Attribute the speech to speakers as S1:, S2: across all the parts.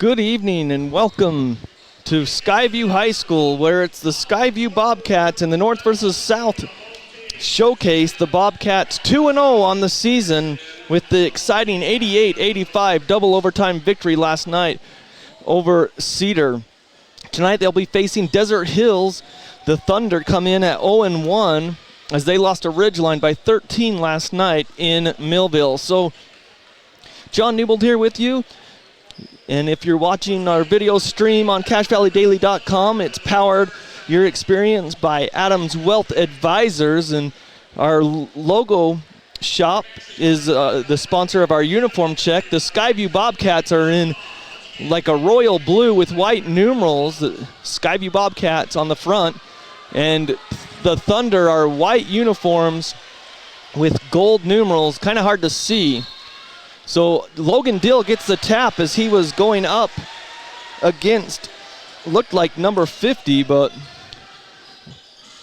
S1: Good evening and welcome to Skyview High School, where it's the Skyview Bobcats and the North versus South showcase. The Bobcats 2-0 on the season with the exciting 88-85 double overtime victory last night over Cedar. Tonight they'll be facing Desert Hills. The Thunder come in at 0-1 as they lost to Ridgeline by 13 last night in Millville. So John Newbold here with you. And if you're watching our video stream on CashValleyDaily.com, it's powered your experience by Adams Wealth Advisors. And our logo shop is the sponsor of our uniform check. The Skyview Bobcats are in like a royal blue with white numerals, the Skyview Bobcats on the front. And the Thunder are white uniforms with gold numerals, kind of hard to see. So Logan Dill gets the tap as he was going up against, looked like number 50, but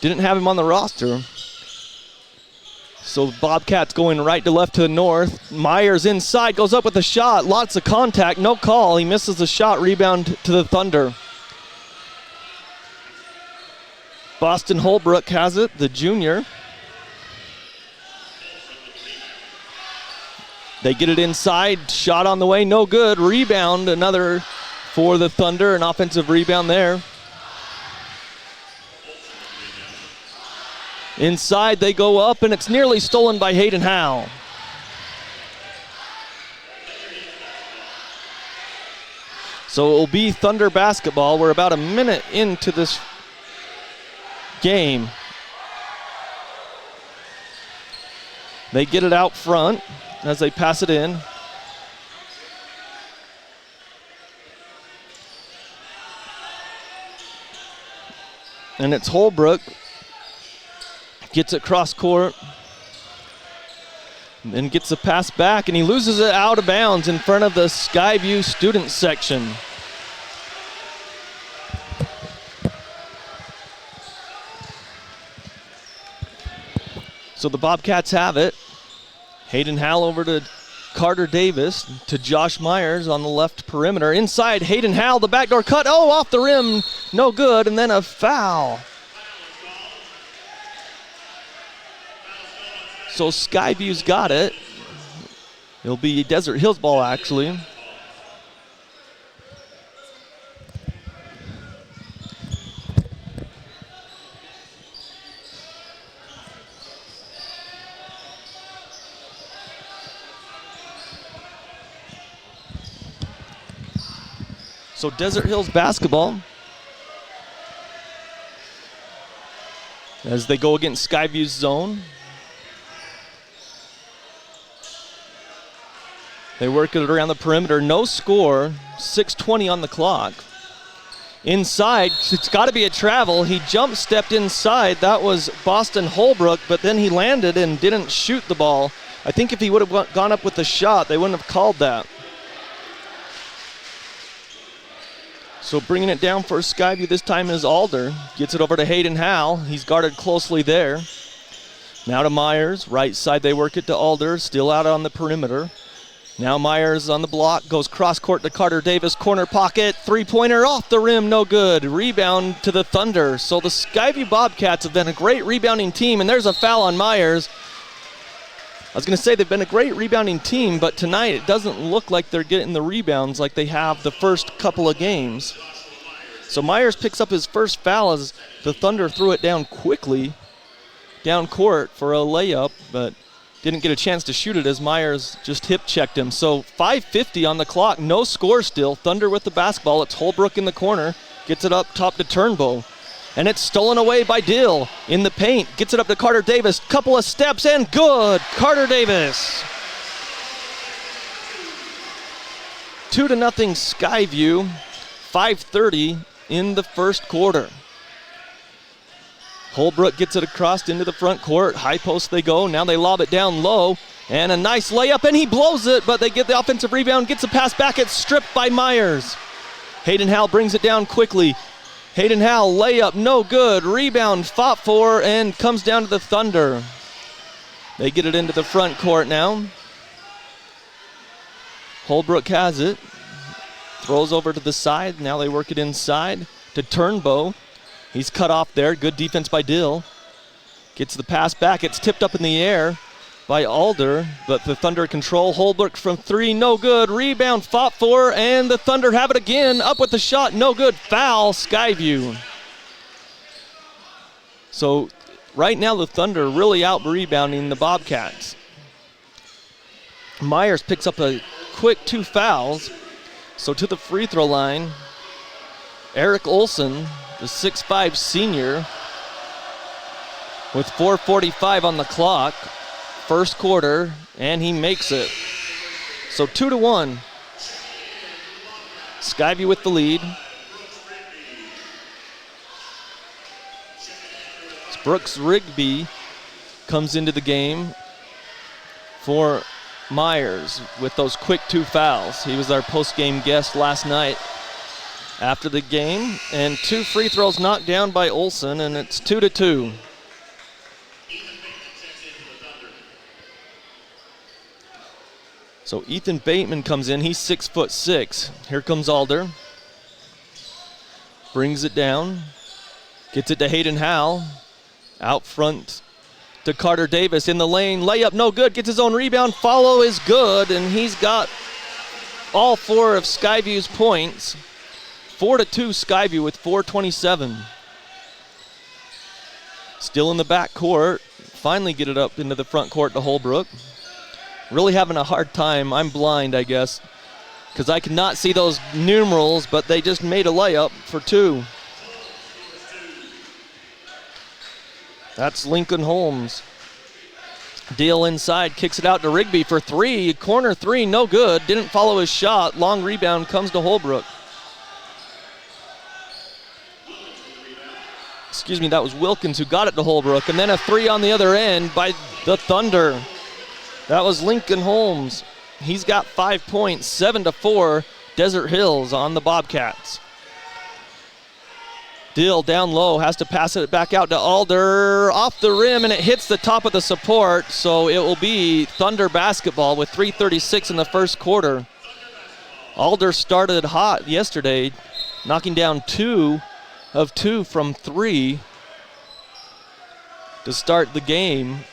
S1: didn't have him on the roster. So Bobcats going right to left to the north. Myers inside, goes up with a shot. Lots of contact, no call. He misses the shot, rebound to the Thunder. Boston Holbrook has it, the junior. They get it inside, shot on the way, no good. Rebound, another for the Thunder, an offensive rebound there. Inside they go up, and it's nearly stolen by Hayden Howe. So it will be Thunder basketball. We're about a minute into this game. They get it out front as they pass it in. And it's Holbrook. Gets it cross court. And gets the pass back, and he loses it out of bounds in front of the Skyview student section. So the Bobcats have it. Hayden Howell over to Carter Davis, to Josh Myers on the left perimeter. Inside, Hayden Howell, the backdoor cut. Oh, off the rim, no good, and then a foul. So Skyview's got it. It'll be Desert Hills ball, actually. So Desert Hills basketball as they go against Skyview's zone. They work it around the perimeter, no score, 6:20 on the clock. Inside, it's got to be a travel. He jump stepped inside. That was Boston Holbrook, but then he landed and didn't shoot the ball. I think if he would have gone up with the shot, they wouldn't have called that. So bringing it down for Skyview this time is Alder. Gets it over to Hayden Howell. He's guarded closely there. Now to Myers. Right side they work it to Alder. Still out on the perimeter. Now Myers on the block. Goes cross court to Carter Davis. Corner pocket. Three-pointer off the rim. No good. Rebound to the Thunder. So the Skyview Bobcats have been a great rebounding team. And there's a foul on Myers. I was going to say they've been a great rebounding team, but tonight it doesn't look like they're getting the rebounds like they have the first couple of games. So Myers picks up his first foul as the Thunder threw it down quickly down court for a layup, but didn't get a chance to shoot it as Myers just hip checked him. So 5:50 on the clock, no score still. Thunder with the basketball. It's Holbrook in the corner, gets it up top to Turnbow. And it's stolen away by Dill in the paint. Gets it up to Carter Davis. Couple of steps and good. Carter Davis. 2-0 Skyview. 5:30 in the first quarter. Holbrook gets it across into the front court. High post they go. Now they lob it down low. And a nice layup, and he blows it, but they get the offensive rebound. Gets a pass back. It's stripped by Myers. Hayden Howell brings it down quickly. Hayden Howell, layup, no good. Rebound, fought for, and comes down to the Thunder. They get it into the front court now. Holbrook has it. throws over to the side. Now they work it inside to Turnbow. He's cut off there. Good defense by Dill. Gets the pass back. It's tipped up in the air by Alder, but the Thunder control. Holbrook from three, no good. Rebound fought for, and the Thunder have it again. Up with the shot, no good. Foul, Skyview. So right now the Thunder really out-rebounding the Bobcats. Myers picks up a quick 2 fouls. So to the free throw line, Eric Olson, the 6'5 senior, with 4:45 on the clock, first quarter, and he makes it. So 2-1. Skyview with the lead. Brooks Rigby comes into the game for Myers with those quick 2 fouls. He was our post-game guest last night after the game, and 2 free throws knocked down by Olson, and it's 2-2. So Ethan Bateman comes in. He's 6'6". Here comes Alder. Brings it down. Gets it to Hayden Howell. Out front to Carter Davis in the lane. Layup no good. Gets his own rebound. Follow is good, and he's got all 4 of Skyview's points. 4-2 Skyview with 4:27. Still in the back court. Finally get it up into the front court to Holbrook. Really having a hard time. I'm blind, I guess, because I cannot see those numerals, but they just made a layup for 2. That's Lincoln Holmes. Deal inside, kicks it out to Rigby for 3. Corner 3, no good. Didn't follow his shot. Long rebound comes to Holbrook. Excuse me, that was Wilkins who got it to Holbrook. And then a 3 on the other end by the Thunder. That was Lincoln Holmes. He's got 5 points, 7-4, Desert Hills on the Bobcats. Dill down low, has to pass it back out to Alder, off the rim, and it hits the top of the support, so it will be Thunder basketball with 3:36 in the first quarter. Alder started hot yesterday, knocking down 2 of 2 from 3 to start the game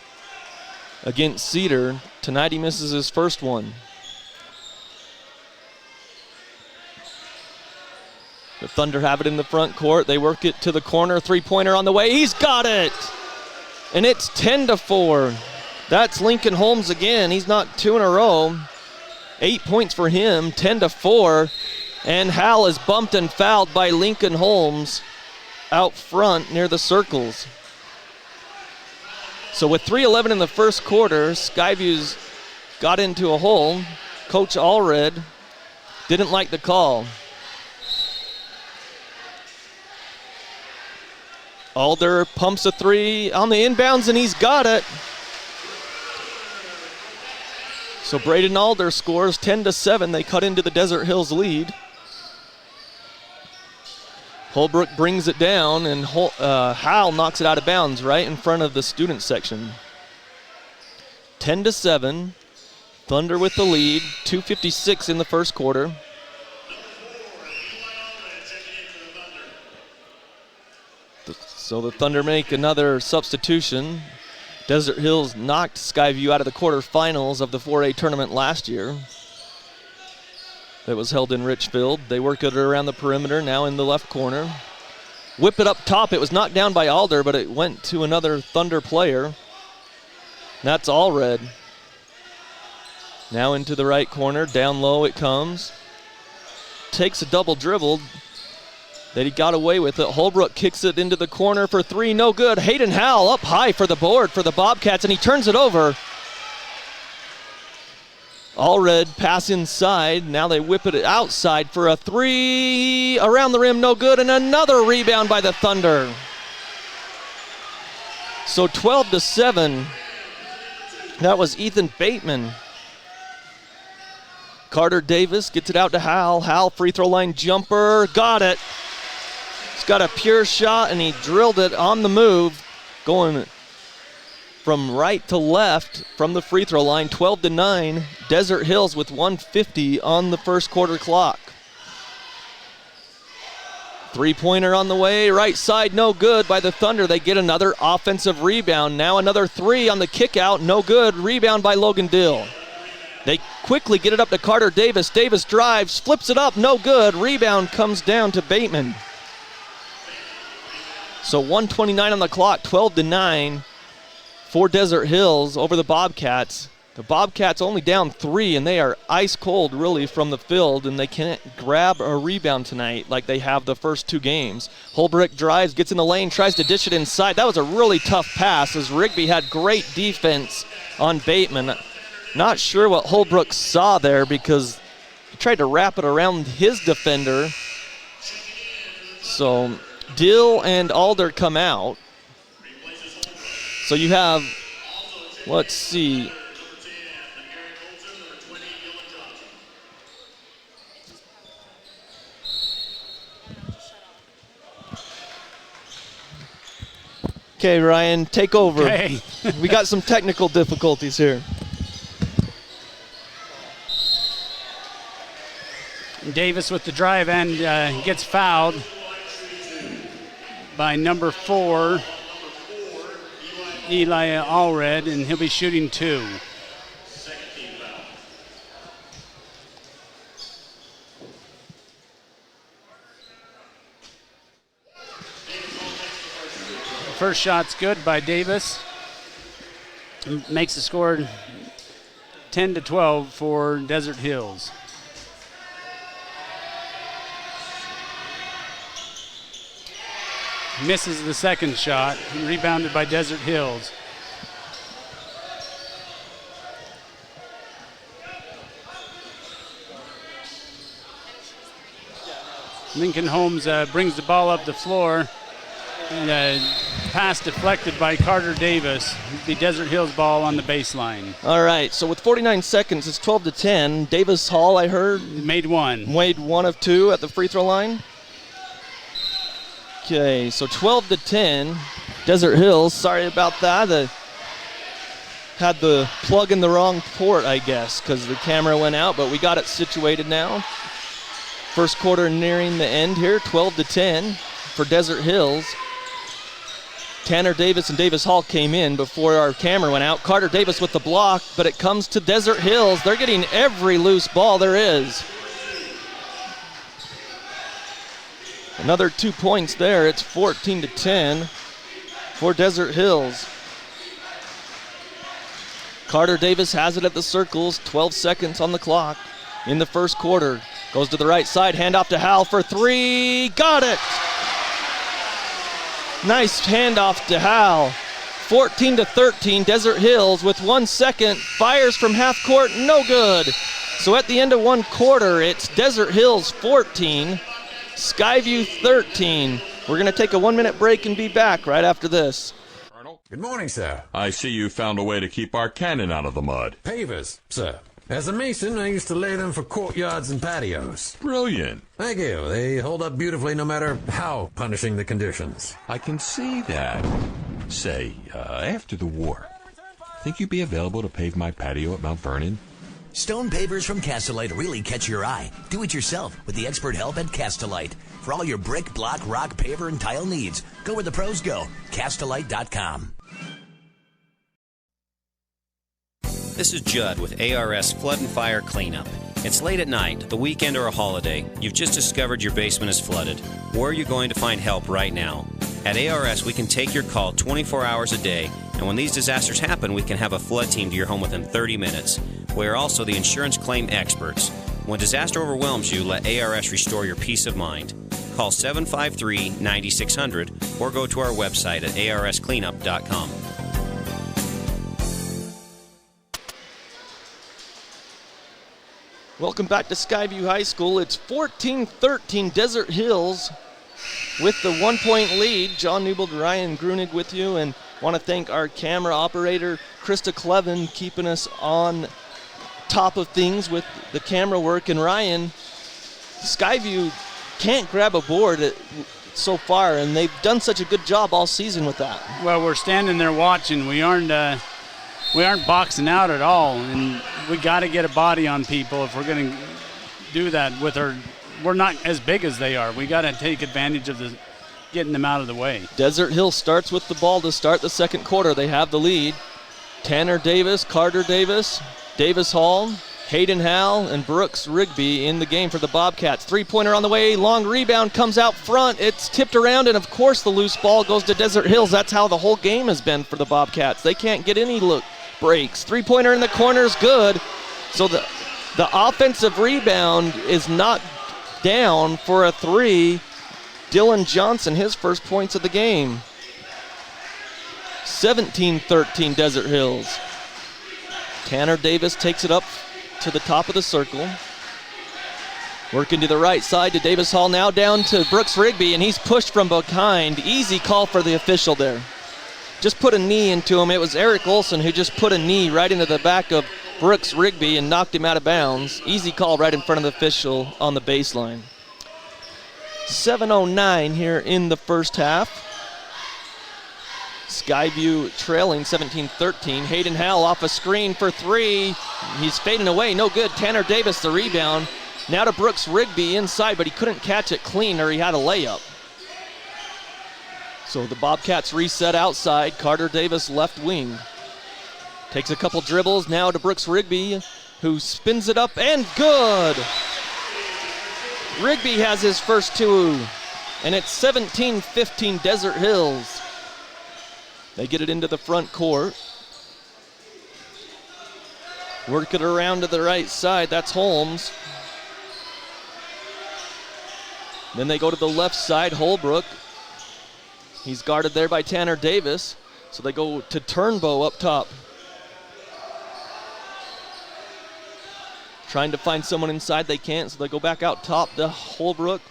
S1: against Cedar. Tonight he misses his first one. The Thunder have it in the front court. They work it to the corner. 3-pointer on the way. He's got it! And it's 10-4. That's Lincoln Holmes again. He's knocked 2 in a row. 8 points for him, 10-4. And Hal is bumped and fouled by Lincoln Holmes out front near the circles. So with 3:11 in the first quarter, Skyview's got into a hole. Coach Allred didn't like the call. Alder pumps a 3 on the inbounds, and he's got it. So Braden Alder scores 10-7. They cut into the Desert Hills lead. Holbrook brings it down, and Howell knocks it out of bounds right in front of the student section. 10-7. Thunder with the lead. 2:56 in the first quarter. So the Thunder make another substitution. Desert Hills knocked Skyview out of the quarterfinals of the 4A tournament last year. That was held in Richfield. They work it around the perimeter, now in the left corner. Whip it up top. It was knocked down by Alder, but it went to another Thunder player. That's Allred. Now into the right corner. Down low it comes. Takes a double dribble that he got away with it. Holbrook kicks it into the corner for 3. No good. Hayden Howell up high for the board for the Bobcats, and he turns it over. Allred pass inside. Now they whip it outside for a 3. Around the rim, no good. And another rebound by the Thunder. So 12-7. That was Ethan Bateman. Carter Davis gets it out to Hal. Hal, free throw line jumper. Got it. He's got a pure shot, and he drilled it on the move, going from right to left from the free throw line. 12-9. Desert Hills with 1:50 on the first quarter clock. Three-pointer on the way, right side, no good by the Thunder. They get another offensive rebound. Now another three on the kick out, no good. Rebound by Logan Dill. They quickly get it up to Carter Davis. Davis drives, flips it up, no good. Rebound comes down to Bateman. So 1:29 on the clock, 12-9 for Desert Hills over the Bobcats. The Bobcats only down 3, and they are ice cold, really, from the field, and they can't grab a rebound tonight like they have the first 2 games. Holbrook drives, gets in the lane, tries to dish it inside. That was a really tough pass as Rigby had great defense on Bateman. Not sure what Holbrook saw there because he tried to wrap it around his defender. So Dill and Alder come out. So you have, let's see, okay, Ryan, take over.
S2: Okay.
S1: We got some technical difficulties here.
S2: Davis with the drive and gets fouled by number 4, Eli Allred, and he'll be shooting 2. First shot's good by Davis. Makes the score 10-12 for Desert Hills. Misses the second shot, rebounded by Desert Hills. Lincoln Holmes brings the ball up the floor, and pass deflected by Carter Davis. The Desert Hills ball on the baseline.
S1: All right, so with 49 seconds, it's 12-10. Davis Hall, I heard,
S2: made 1.
S1: Made 1 of 2 at the free throw line. Okay, so 12-10. Desert Hills, sorry about that. Had the plug in the wrong port, I guess, because the camera went out, but we got it situated now. First quarter nearing the end here, 12-10 for Desert Hills. Tanner Davis and Davis Hall came in before our camera went out. Carter Davis with the block, but it comes to Desert Hills. They're getting every loose ball there is. Another 2 points there. It's 14-10 for Desert Hills. Carter Davis has it at the circles. 12 seconds on the clock in the first quarter. Goes to the right side, handoff to Hal for 3. Got it! Nice handoff to Hal. 14-13, Desert Hills with 1 second. Fires from half court, no good. So at the end of 1 quarter, it's Desert Hills 14, Skyview 13. We're going to take a 1-minute break and be back right after this.
S3: Good morning, sir.
S4: I see you found a way to keep our cannon out of the mud.
S3: Pavers, sir. As a mason, I used to lay them for courtyards and patios.
S4: Brilliant.
S3: Thank you. They hold up beautifully no matter how punishing the conditions.
S4: I can see that. Say, after the war, think you'd be available to pave my patio at Mount Vernon?
S5: Stone pavers from Castellite really catch your eye. Do it yourself with the expert help at Castellite. For all your brick, block, rock, paver, and tile needs, go where the pros go. Castellite.com.
S6: This is Judd with ARS Flood and Fire Cleanup. It's late at night, the weekend, or a holiday. You've just discovered your basement is flooded. Where are you going to find help right now? At ARS, we can take your call 24 hours a day, and when these disasters happen, we can have a flood team to your home within 30 minutes. We are also the insurance claim experts. When disaster overwhelms you, let ARS restore your peace of mind. Call 753-9600 or go to our website at arscleanup.com.
S1: Welcome back to Skyview High School. It's 14-13 Desert Hills with the 1-point lead. John Newbold, Ryan Grunig with you, and want to thank our camera operator, Krista Clevin, keeping us on top of things with the camera work. And Ryan, Skyview can't grab a board so far, and they've done such a good job all season with that.
S2: Well, we're standing there watching. We aren't boxing out at all, and we got to get a body on people if we're going to do that with our we're not as big as they are. We got to take advantage of getting them out of the way.
S1: Desert Hill starts with the ball to start the second quarter. They have the lead. Tanner Davis, Carter Davis, Davis Hall, Hayden Howell, and Brooks Rigby in the game for the Bobcats. Three-pointer on the way, long rebound comes out front. It's tipped around, and of course the loose ball goes to Desert Hills. That's how the whole game has been for the Bobcats. They can't get any breaks. Three-pointer in the corner is good. So the offensive rebound is not down for a three. Dylan Johnson, his first points of the game. 17-13 Desert Hills. Tanner Davis takes it up to the top of the circle. Working to the right side to Davis Hall, now down to Brooks Rigby, and he's pushed from behind. Easy call for the official there. Just put a knee into him. It was Eric Olson who just put a knee right into the back of Brooks Rigby and knocked him out of bounds. Easy call right in front of the official on the baseline. 7:09 here in the first half. Skyview trailing 17-13. Hayden Howell off a screen for three. He's fading away, no good. Tanner Davis the rebound. Now to Brooks Rigby inside, but he couldn't catch it clean, or he had a layup. So the Bobcats reset outside. Carter Davis left wing. Takes a couple dribbles now to Brooks Rigby, who spins it up and good. Rigby has his first two, and it's 17-15 Desert Hills. They get it into the front court. Work it around to the right side. That's Holmes. Then they go to the left side, Holbrook. He's guarded there by Tanner Davis. So they go to Turnbow up top. Trying to find someone inside, they can't, so they go back out top to Holbrook,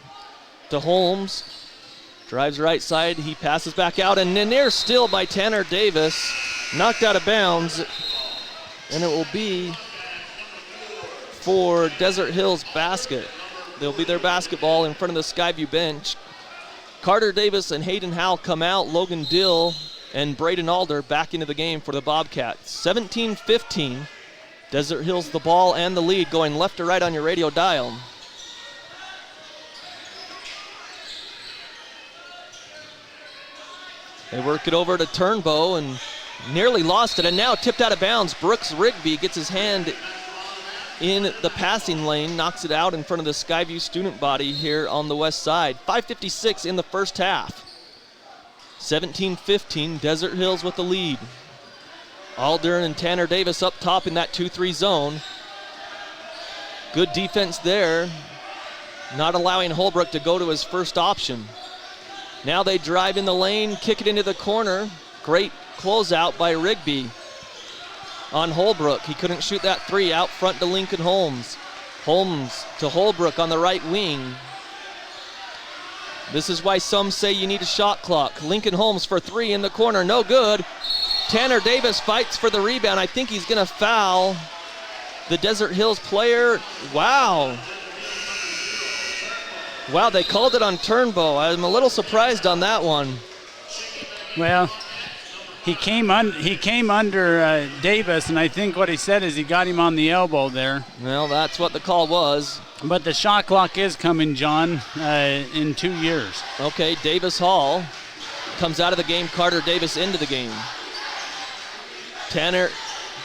S1: to Holmes. Drives right side, he passes back out, and then near steal by Tanner Davis. Knocked out of bounds, and it will be for Desert Hills basket. They'll be their basketball in front of the Skyview bench. Carter Davis and Hayden Howell come out. Logan Dill and Braden Alder back into the game for the Bobcats. 17-15. Desert Hills the ball and the lead, going left to right on your radio dial. They work it over to Turnbow and nearly lost it, and now tipped out of bounds. Brooks Rigby gets his hand in the passing lane, knocks it out in front of the Skyview student body here on the west side. 5:56 in the first half. 17-15, Desert Hills with the lead. Alder and Tanner Davis up top in that 2-3 zone. Good defense there, not allowing Holbrook to go to his first option. Now they drive in the lane, kick it into the corner. Great closeout by Rigby on Holbrook. He couldn't shoot that three. Out front to Lincoln Holmes. Holmes to Holbrook on the right wing. This is why some say you need a shot clock. Lincoln Holmes for three in the corner, no good. Tanner Davis fights for the rebound. I think he's gonna foul the Desert Hills player. Wow. Wow, they called it on Turnbow. I'm a little surprised on that one.
S2: Well, he came under Davis, and I think what he said is he got him on the elbow there.
S1: Well, that's what the call was.
S2: But the shot clock is coming, John, in 2 years.
S1: Okay, Davis Hall comes out of the game. Carter Davis into the game. Tanner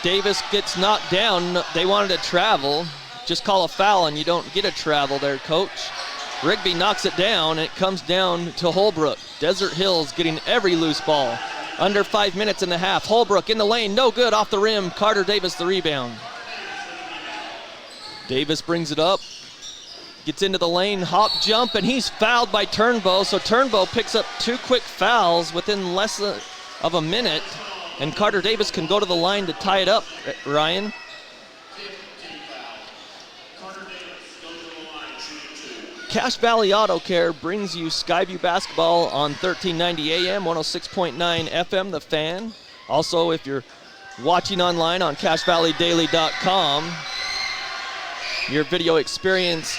S1: Davis gets knocked down. They wanted to travel. Just call a foul, and you don't get a travel there, coach. Rigby knocks it down, and it comes down to Holbrook. Desert Hills getting every loose ball. Under 5 minutes in the half. Holbrook in the lane, no good, off the rim. Carter Davis the rebound. Davis brings it up, gets into the lane, hop jump, and he's fouled by Turnbow. So Turnbow picks up two quick fouls within less of a minute, and Carter Davis can go to the line to tie it up, Ryan. Cache Valley Auto Care brings you Skyview basketball on 1390 AM, 106.9 FM, The Fan. Also, if you're watching online on CacheValleyDaily.com, your video experience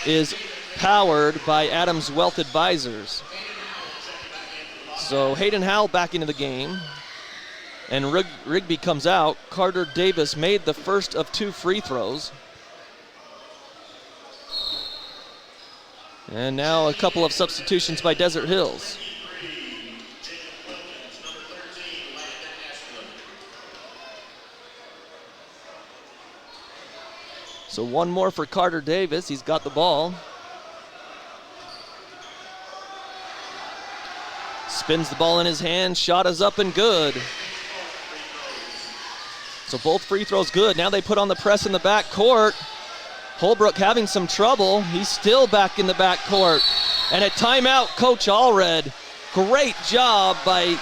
S1: is powered by Adams Wealth Advisors. So Hayden Howell back into the game, and Rigby comes out. Carter Davis made the first of two free throws. And now a couple of substitutions by Desert Hills. So one more for Carter Davis. He's got the ball. Spins the ball in his hand. Shot is up and good. So both free throws good. Now they put on the press in the back court. Holbrook having some trouble. He's still back in the back court. And a timeout, Coach Allred. Great job by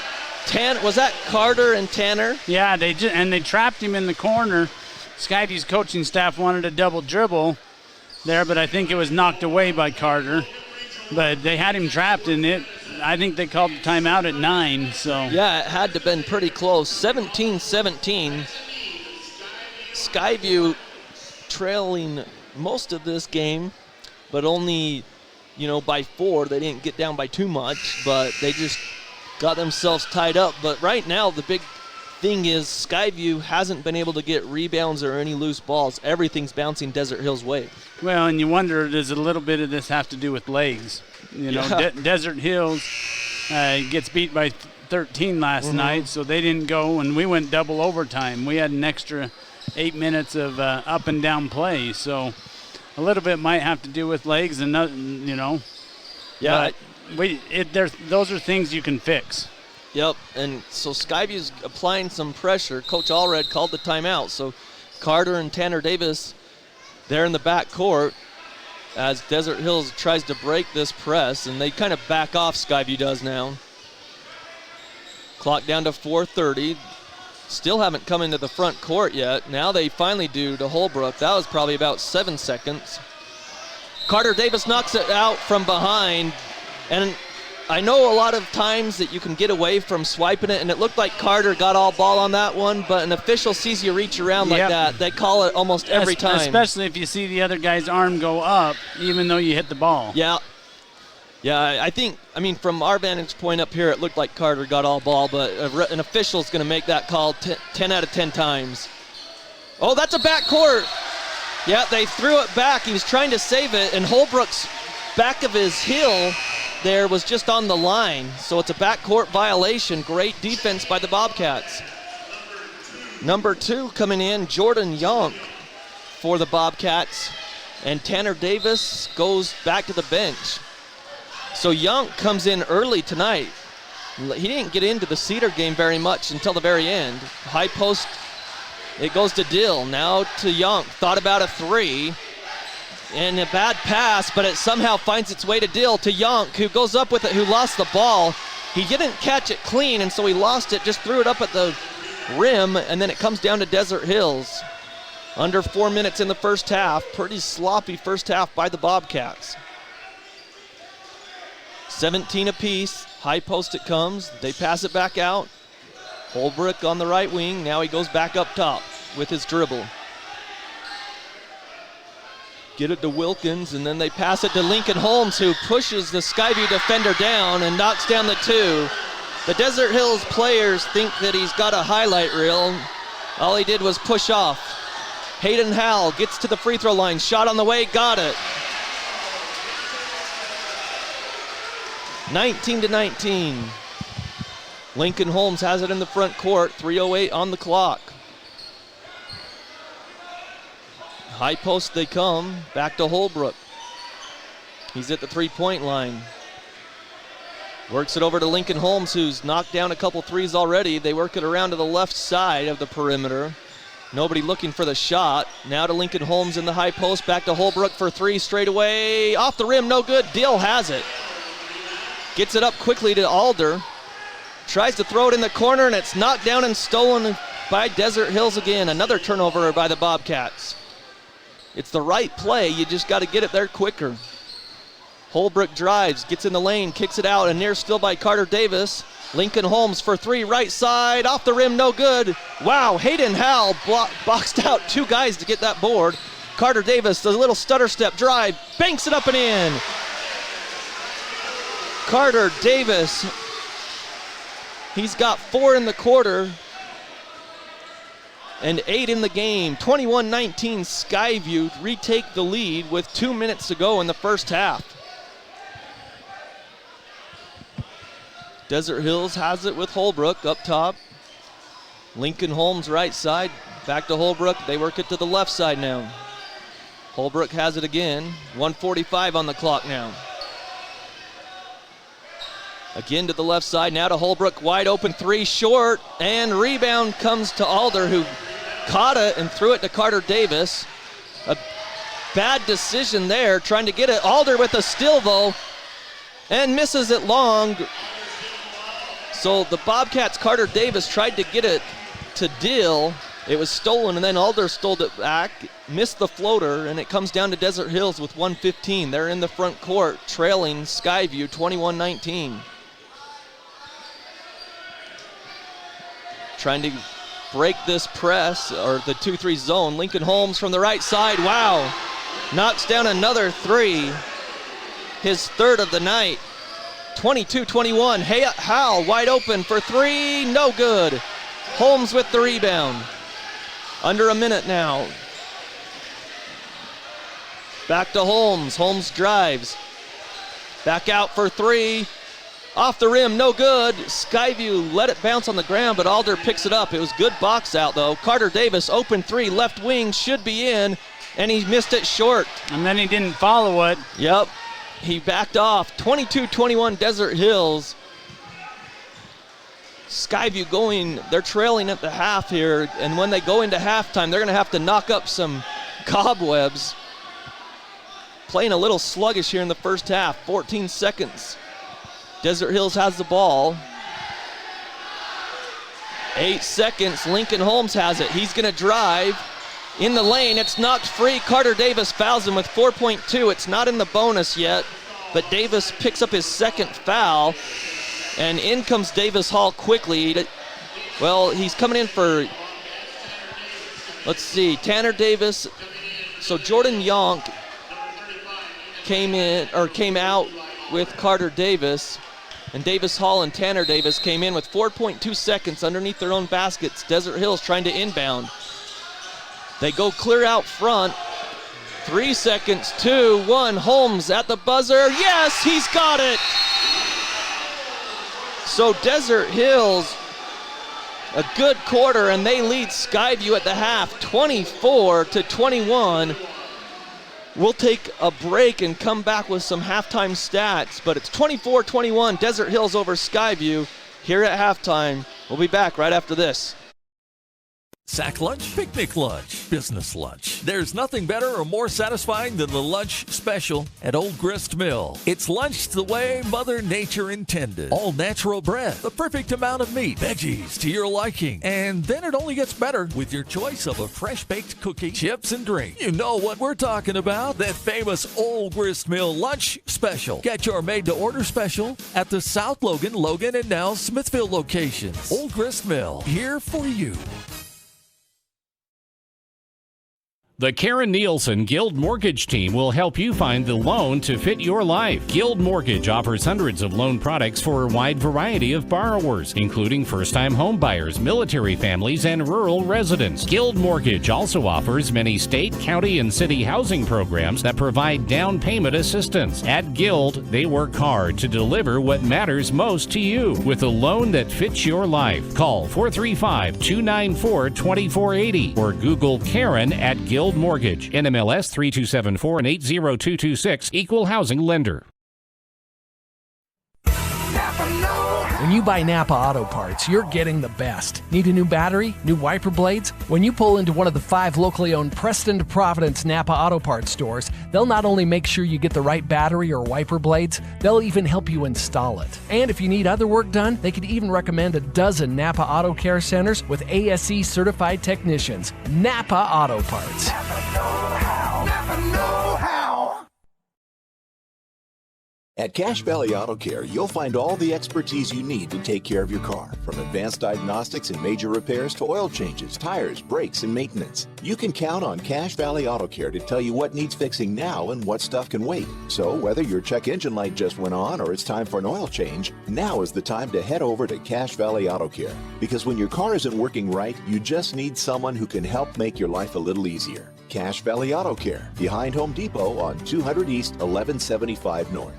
S1: was that Carter and Tanner?
S2: Yeah, they trapped him in the corner. Skyview's coaching staff wanted a double dribble there, but I think it was knocked away by Carter. But they had him trapped in it. I think they called the timeout at 9. So
S1: yeah, it had to have been pretty close. 17-17. Skyview trailing most of this game, but only, by 4. They didn't get down by too much, but they just got themselves tied up. But right now, the big thing is Skyview hasn't been able to get rebounds or any loose balls. Everything's bouncing Desert Hills' way.
S2: Well, and you wonder, does a little bit of this have to do with legs? Desert Hills gets beat by 13 last night, so they didn't go, and we went double overtime. We had an extra 8 minutes of up and down play, so a little bit might have to do with legs, and
S1: Yeah,
S2: those are things you can fix.
S1: Yep, and so Skyview's applying some pressure. Coach Allred called the timeout, so Carter and Tanner Davis, they're in the back court as Desert Hills tries to break this press, and they kind of back off, Skyview does now. Clock down to 4:30. Still haven't come into the front court yet. Now they finally do to Holbrook. That was probably about 7 seconds. Carter Davis knocks it out from behind, and I know a lot of times that you can get away from swiping it, and it looked like Carter got all ball on that one, but an official sees you reach around like that. They call it almost every time.
S2: Especially if you see the other guy's arm go up, even though you hit the ball.
S1: Yeah. Yeah, I think, from our vantage point up here, it looked like Carter got all ball, but an official's going to make that call 10 out of 10 times. Oh, that's a back court. Yeah, they threw it back. He was trying to save it, and Holbrook's back of his heel there was just on the line. So it's a backcourt violation. Great defense by the Bobcats. Number 2 coming in, Jordan Yonk for the Bobcats. And Tanner Davis goes back to the bench. So Yonk comes in early tonight. He didn't get into the Cedar game very much until the very end. High post, it goes to Dill. Now to Yonk. Thought about a 3. And a bad pass, but it somehow finds its way to Dill, to Yonk, who goes up with it, who lost the ball. He didn't catch it clean, and so he lost it, just threw it up at the rim, and then it comes down to Desert Hills. Under 4 minutes in the first half. Pretty sloppy first half by the Bobcats. 17 apiece. High post it comes. They pass it back out. Holbrook on the right wing. Now he goes back up top with his dribble. Get it to Wilkins, and then they pass it to Lincoln Holmes, who pushes the Skyview defender down and knocks down the 2. The Desert Hills players think that he's got a highlight reel. All he did was push off. Hayden Howell gets to the free throw line. Shot on the way, got it. 19-19. Lincoln Holmes has it in the front court. 3:08 on the clock. High post they come, back to Holbrook. He's at the 3-point line. Works it over to Lincoln Holmes, who's knocked down a couple threes already. They work it around to the left side of the perimeter. Nobody looking for the shot. Now to Lincoln Holmes in the high post, back to Holbrook for 3 straight away. Off the rim, no good. Dill has it. Gets it up quickly to Alder. Tries to throw it in the corner, and it's knocked down and stolen by Desert Hills again. Another turnover by the Bobcats. It's the right play, you just got to get it there quicker. Holbrook drives, gets in the lane, kicks it out, and near still by Carter Davis. Lincoln Holmes for 3, right side, off the rim, no good. Wow, Hayden Howell boxed out 2 guys to get that board. Carter Davis does a little stutter step drive, banks it up and in. Carter Davis, he's got 4 in the quarter and 8 in the game. 21-19 Skyview retake the lead with 2 minutes to go in the first half. Desert Hills has it with Holbrook up top. Lincoln Holmes right side. Back to Holbrook. They work it to the left side now. Holbrook has it again. 1:45 on the clock now. Again to the left side. Now to Holbrook. Wide open three. Short. And rebound comes to Alder, who caught it and threw it to Carter Davis. A bad decision there, trying to get it. Alder with a steal, though, and misses it long. So the Bobcats' Carter Davis tried to get it to Dill. It was stolen, and then Alder stole it back, missed the floater, and it comes down to Desert Hills with 1:15. They're in the front court, trailing Skyview 21-19. Trying to break this press, or the 2-3 zone. Lincoln Holmes from the right side, wow. Knocks down another three, his third of the night. 22-21, Howell wide open for three, no good. Holmes with the rebound. Under a minute now. Back to Holmes, Holmes drives. Back out for three, off the rim, no good. Skyview let it bounce on the ground, but Alder picks it up. It was good box out though. Carter Davis, open three, left wing, should be in, and he missed it short.
S2: And then he didn't follow it.
S1: Yep, he backed off. 22-21 Desert Hills. Skyview going, they're trailing at the half here, and when they go into halftime, they're gonna have to knock up some cobwebs. Playing a little sluggish here in the first half, 14 seconds. Desert Hills has the ball. 8 seconds, Lincoln Holmes has it. He's gonna drive in the lane. It's knocked free. Carter Davis fouls him with 4.2. It's not in the bonus yet, but Davis picks up his second foul, and in comes Davis Hall quickly. Well, he's coming in for, let's see, Tanner Davis. So Jordan Yonk came out with Carter Davis, and Davis Hall and Tanner Davis came in with 4.2 seconds underneath their own baskets. Desert Hills trying to inbound. They go clear out front. 3 seconds, 2, 1, Holmes at the buzzer. Yes, he's got it. So Desert Hills, a good quarter, and they lead Skyview at the half, 24-21. We'll take a break and come back with some halftime stats, but it's 24-21, Desert Hills over Skyview here at halftime. We'll be back right after this.
S7: Sack lunch, picnic lunch, business lunch. There's nothing better or more satisfying than the lunch special at Old Grist Mill. It's lunch the way Mother Nature intended. All natural bread, the perfect amount of meat, veggies to your liking. And then it only gets better with your choice of a fresh-baked cookie, chips, and drink. You know what we're talking about, that famous Old Grist Mill lunch special. Get your made-to-order special at the South Logan, and now Smithville locations. Old Grist Mill, here for you.
S8: The Karen Nielsen Guild Mortgage Team will help you find the loan to fit your life. Guild Mortgage offers hundreds of loan products for a wide variety of borrowers, including first-time home buyers, military families, and rural residents. Guild Mortgage also offers many state, county, and city housing programs that provide down payment assistance. At Guild, they work hard to deliver what matters most to you with a loan that fits your life. Call 435-294-2480 or Google Karen at Guild Mortgage, NMLS 3274 and 80226, Equal Housing Lender.
S9: When you buy Napa Auto Parts, you're getting the best. Need a new battery? New wiper blades? When you pull into one of the 5 locally owned Preston to Providence Napa Auto Parts stores, they'll not only make sure you get the right battery or wiper blades, they'll even help you install it. And if you need other work done, they could even recommend a dozen Napa Auto Care Centers with ASE certified technicians. Napa Auto Parts. Napa know-how. Napa know-how.
S10: At Cache Valley Auto Care, you'll find all the expertise you need to take care of your car, from advanced diagnostics and major repairs to oil changes, tires, brakes, and maintenance. You can count on Cache Valley Auto Care to tell you what needs fixing now and what stuff can wait. So whether your check engine light just went on or it's time for an oil change, now is the time to head over to Cache Valley Auto Care. Because when your car isn't working right, you just need someone who can help make your life a little easier. Cache Valley Auto Care, behind Home Depot on 200 East, 1175 North.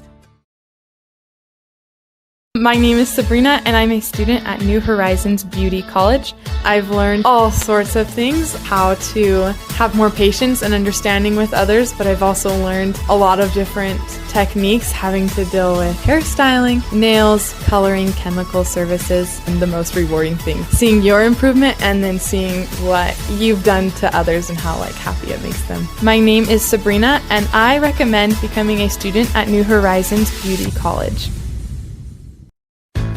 S11: My name is Sabrina, and I'm a student at New Horizons Beauty College. I've learned all sorts of things, how to have more patience and understanding with others, but I've also learned a lot of different techniques having to deal with hairstyling, nails, coloring, chemical services, and the most rewarding thing, seeing your improvement and then seeing what you've done to others and how happy it makes them. My name is Sabrina, and I recommend becoming a student at New Horizons Beauty College.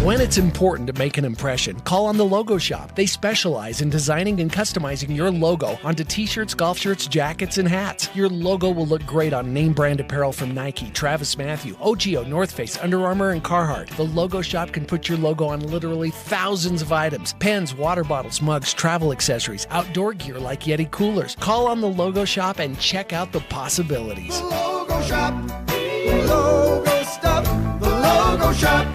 S9: When it's important to make an impression, call on the Logo Shop. They specialize in designing and customizing your logo onto t-shirts, golf shirts, jackets, and hats. Your logo will look great on name brand apparel from Nike, Travis Mathew, OGIO, North Face, Under Armour, and Carhartt. The Logo Shop can put your logo on literally thousands of items: pens, water bottles, mugs, travel accessories, outdoor gear like Yeti coolers. Call on the Logo Shop and check out the possibilities.
S12: The Logo Shop, logo stuff, the Logo Shop.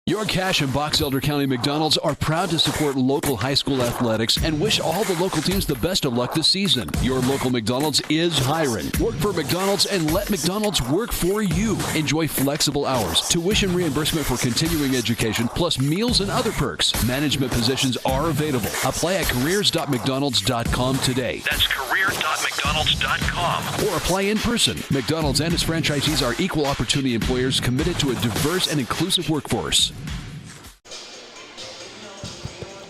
S13: Your Cache and Box Elder County McDonald's are proud to support local high school athletics and wish all the local teams the best of luck this season. Your local McDonald's is hiring. Work for McDonald's and let McDonald's work for you. Enjoy flexible hours, tuition reimbursement for continuing education, plus meals and other perks. Management positions are available. Apply at careers.mcdonalds.com today.
S14: That's careers.mcdonalds.com.
S13: Or apply in person. McDonald's and its franchisees are equal opportunity employers committed to a diverse and inclusive workforce.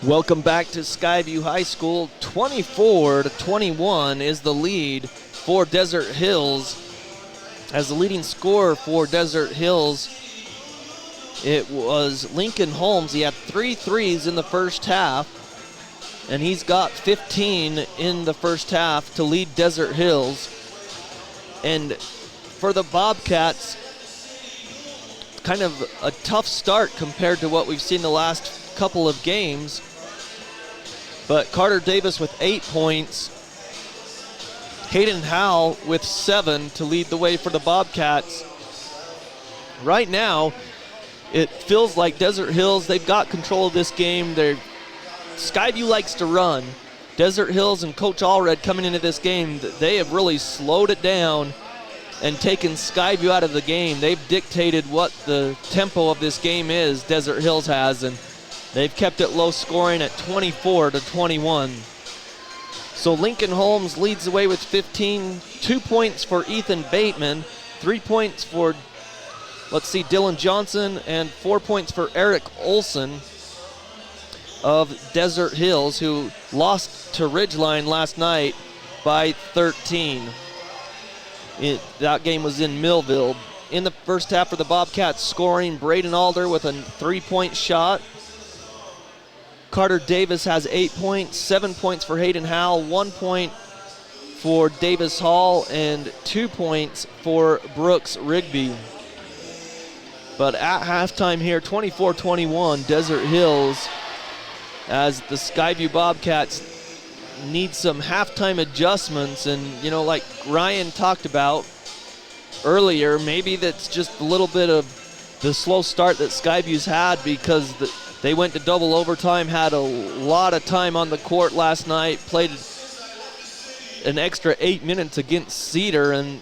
S1: Welcome back to Skyview High School. 24-21 is the lead for Desert Hills. As the leading scorer for Desert Hills, it was Lincoln Holmes. He had 3 threes in the first half, and he's got 15 in the first half to lead Desert Hills. And for the Bobcats, kind of a tough start compared to what we've seen the last couple of games. But Carter Davis with 8 points, Hayden Howell with 7 to lead the way for the Bobcats. Right now, it feels like Desert Hills, they've got control of this game. Skyview likes to run. Desert Hills and Coach Allred coming into this game, they have really slowed it down and taken Skyview out of the game. They've dictated what the tempo of this game is, Desert Hills has, and they've kept it low scoring at 24-21. So Lincoln Holmes leads the way with 15, 2 points for Ethan Bateman, 3 points for, Dylan Johnson, and 4 points for Eric Olson of Desert Hills, who lost to Ridgeline last night by 13. That game was in Millville. In the first half for the Bobcats, scoring Braden Alder with a 3-point shot. Carter Davis has 8 points, 7 points for Hayden Howell, 1 point for Davis Hall, and 2 points for Brooks Rigby. But at halftime here, 24-21, Desert Hills, as the Skyview Bobcats need some halftime adjustments. And, like Ryan talked about earlier, maybe that's just a little bit of the slow start that Skyview's had because they went to double overtime, had a lot of time on the court last night, played an extra 8 minutes against Cedar. And,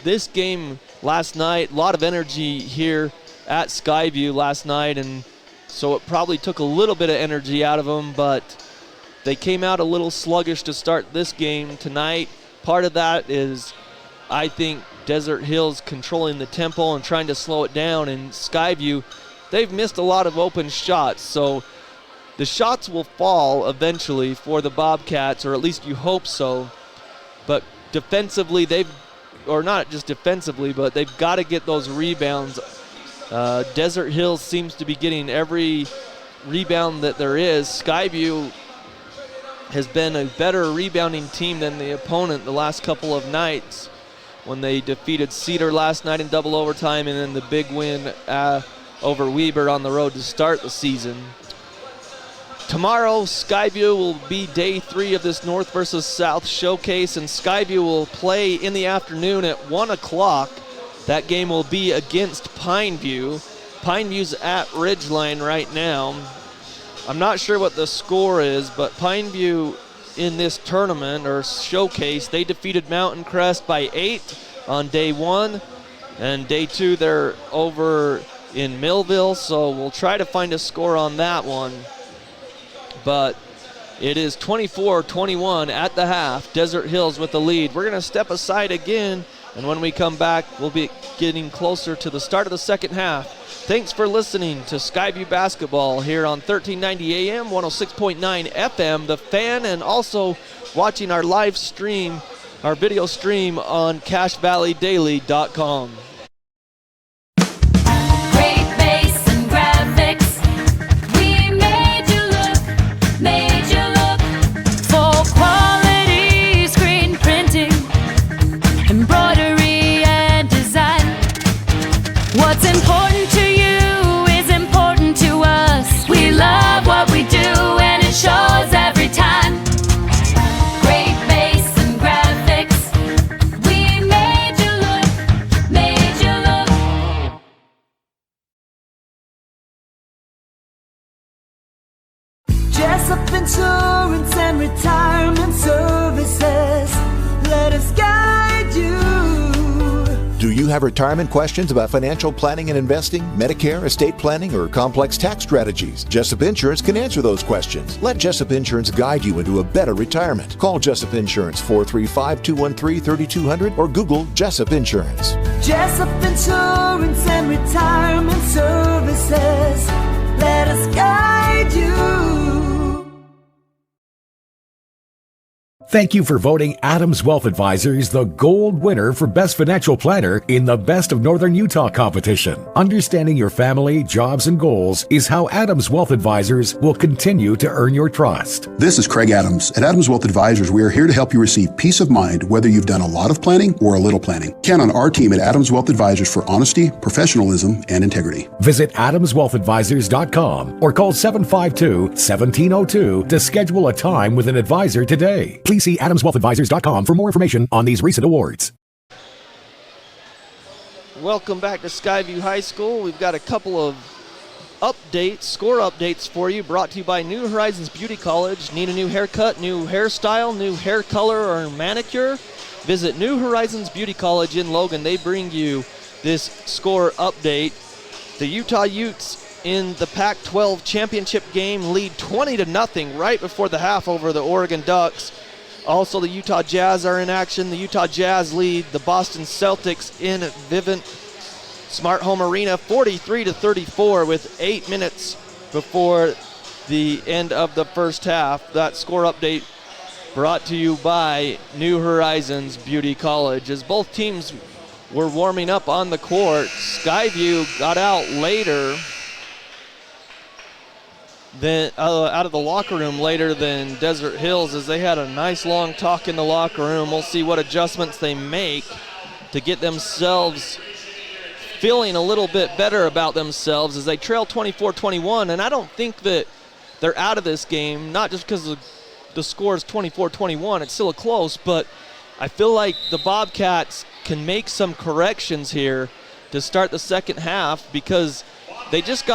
S1: this game last night, a lot of energy here at Skyview last night, and so it probably took a little bit of energy out of them, but they came out a little sluggish to start this game tonight. Part of that is, I think, Desert Hills controlling the tempo and trying to slow it down, and Skyview, they've missed a lot of open shots, so the shots will fall eventually for the Bobcats, or at least you hope so. But defensively, or not just defensively, but they've got to get those rebounds. Desert Hills seems to be getting every rebound that there is. Skyview has been a better rebounding team than the opponent the last couple of nights when they defeated Cedar last night in double overtime, and then the big win over Weber on the road to start the season. Tomorrow, Skyview will be day 3 of this North versus South showcase, and Skyview will play in the afternoon at 1 o'clock. That game will be against Pineview. Pineview's at Ridgeline right now. I'm not sure what the score is, but Pineview in this tournament or showcase, they defeated Mountain Crest by 8 on day 1, and day 2 they're over in Millville, so we'll try to find a score on that one. But it is 24-21 at the half. Desert Hills with the lead. We're going to step aside again, and when we come back, we'll be getting closer to the start of the second half. Thanks for listening to Skyview Basketball here on 1390 AM, 106.9 FM, The Fan, and also watching our live stream, our video stream on CashValleyDaily.com.
S12: Great bass and graphics. We made you look for quality screen printing, embroidery and design. What's important to you is important to us. We love what we do and it shows every time. Great bass and graphics. We made you look, made you look.
S14: Jessup Insurance and Retirement Services. Let us guide you.
S10: Do you have retirement questions about financial planning and investing, Medicare, estate planning, or complex tax strategies? Jessup Insurance can answer those questions. Let Jessup Insurance guide you into a better retirement. Call Jessup Insurance 435-213-3200 or Google Jessup Insurance.
S14: Jessup Insurance and Retirement Services. Let us guide you.
S15: Thank you for voting Adams Wealth Advisors the gold winner for Best Financial Planner in the Best of Northern Utah competition. Understanding your family, jobs, and goals is how Adams Wealth Advisors will continue to earn your trust.
S16: This is Craig Adams. At Adams Wealth Advisors, we are here to help you receive peace of mind whether you've done a lot of planning or a little planning. Count on our team at Adams Wealth Advisors for honesty, professionalism, and integrity.
S15: Visit AdamsWealthAdvisors.com or call 752-1702 to schedule a time with an advisor today. Please see AdamsWealthAdvisors.com for more information on these recent awards.
S1: Welcome back to Skyview High School. We've got a couple of updates, score updates for you, brought to you by New Horizons Beauty College. Need a new haircut, new hairstyle, new hair color, or manicure? Visit New Horizons Beauty College in Logan. They bring you this score update. The Utah Utes in the Pac-12 championship game lead 20-0 right before the half over the Oregon Ducks. Also, the Utah Jazz are in action. The Utah Jazz lead the Boston Celtics in Vivint Smart Home Arena 43-34 with 8 minutes before the end of the first half. That score update brought to you by New Horizons Beauty College. As both teams were warming up on the court, Skyview got out later than out of the locker room later than Desert Hills, as they had a nice long talk in the locker room. We'll see what adjustments they make to get themselves feeling a little bit better about themselves as they trail 24-21. And I don't think that they're out of this game, not just because the score is 24-21. It's still a close, but I feel like the Bobcats can make some corrections here to start the second half, because they just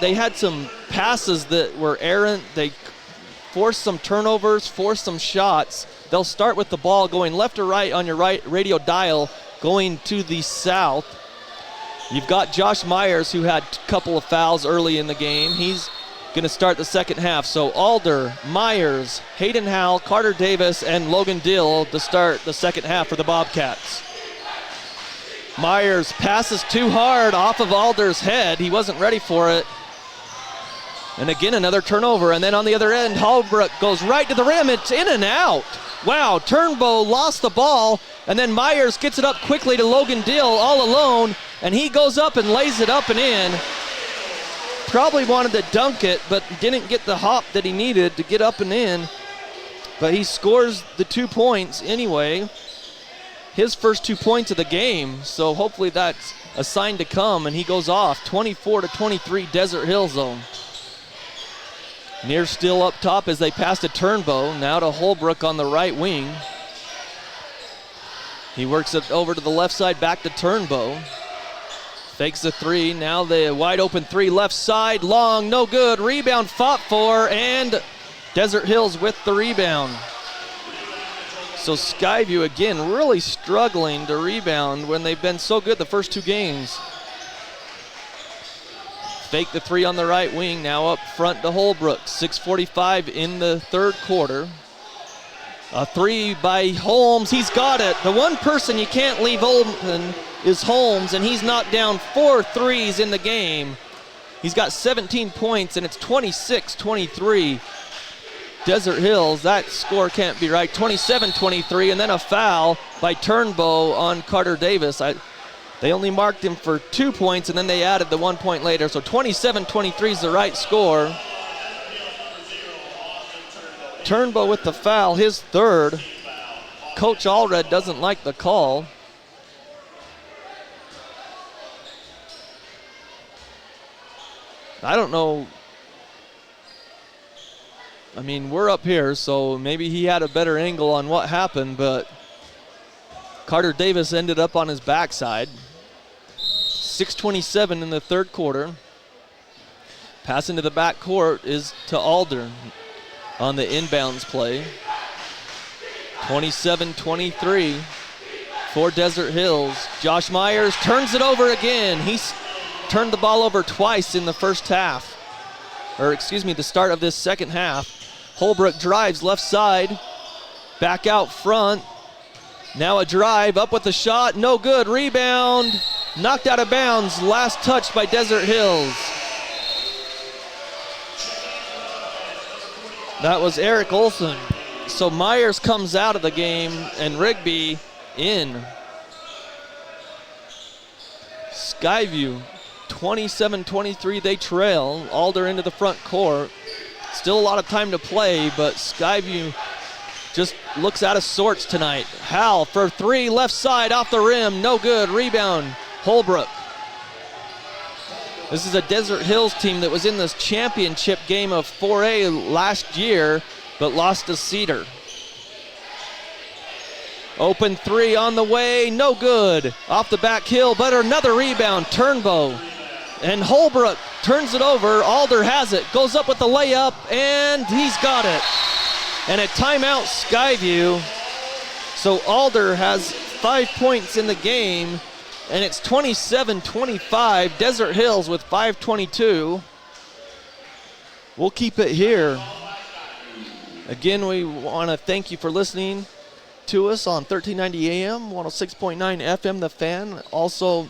S1: they had some passes that were errant. They forced some turnovers, forced some shots. They'll start with the ball going left or right on your right radio dial, going to the south. You've got Josh Myers, who had a couple of fouls early in the game. He's going to start the second half. So Alder, Myers, Hayden Howell, Carter Davis, and Logan Dill to start the second half for the Bobcats. Myers passes too hard off of Alder's head. He wasn't ready for it. And again, another turnover. And then on the other end, Holbrook goes right to the rim. It's in and out. Wow, Turnbow lost the ball. And then Myers gets it up quickly to Logan Dill all alone. And he goes up and lays it up and in. Probably wanted to dunk it, but didn't get the hop that he needed to get up and in. But he scores the 2 points anyway. His first 2 points of the game, so hopefully that's a sign to come, and he goes off. 24-23 Desert Hill zone. Near still up top as they pass to Turnbow, now to Holbrook on the right wing. He works it over to the left side, back to Turnbow. Fakes the three, now the wide open three left side, long, no good. Rebound fought for, and Desert Hills with the rebound. So Skyview, again, really struggling to rebound when they've been so good the first two games. Fake the three on the right wing. Now up front to Holbrook. 6:45 in the third quarter. A three by Holmes. He's got it. The one person you can't leave open is Holmes, and he's knocked down 4 threes in the game. He's got 17 points, and it's 26-23. Desert Hills, that score can't be right. 27-23, and then a foul by Turnbow on Carter Davis. They only marked him for 2 points, and then they added the 1 point later. So 27-23 is the right score. Turnbow with the foul, his third. Coach Allred doesn't like the call. I don't know. I mean, we're up here, so maybe he had a better angle on what happened, but Carter Davis ended up on his backside. 6:27 in the third quarter. Pass into the back court is to Alder on the inbounds play. 27-23 for Desert Hills. Josh Myers turns it over again. He's turned the ball over twice in the first half. Or excuse me, the start of this second half. Holbrook drives left side. Back out front. Now a drive, up with the shot, no good. Rebound, knocked out of bounds. Last touch by Desert Hills. That was Eric Olson. So Myers comes out of the game and Rigby in. Skyview, 27-23, they trail. Alder into the front court. Still a lot of time to play, but Skyview just looks out of sorts tonight. Howell for three, left side, off the rim, no good. Rebound, Holbrook. This is a Desert Hills team that was in this championship game of 4A last year, but lost to Cedar. Open three on the way, no good. Off the back heel, but another rebound, Turnbow. And Holbrook turns it over, Alder has it, goes up with the layup, and he's got it. And a timeout, Skyview. So Alder has 5 points in the game, and it's 27-25. Desert Hills with 5:22. We'll keep it here. Again, we want to thank you for listening to us on 1390 AM, 106.9 FM, The Fan. Also,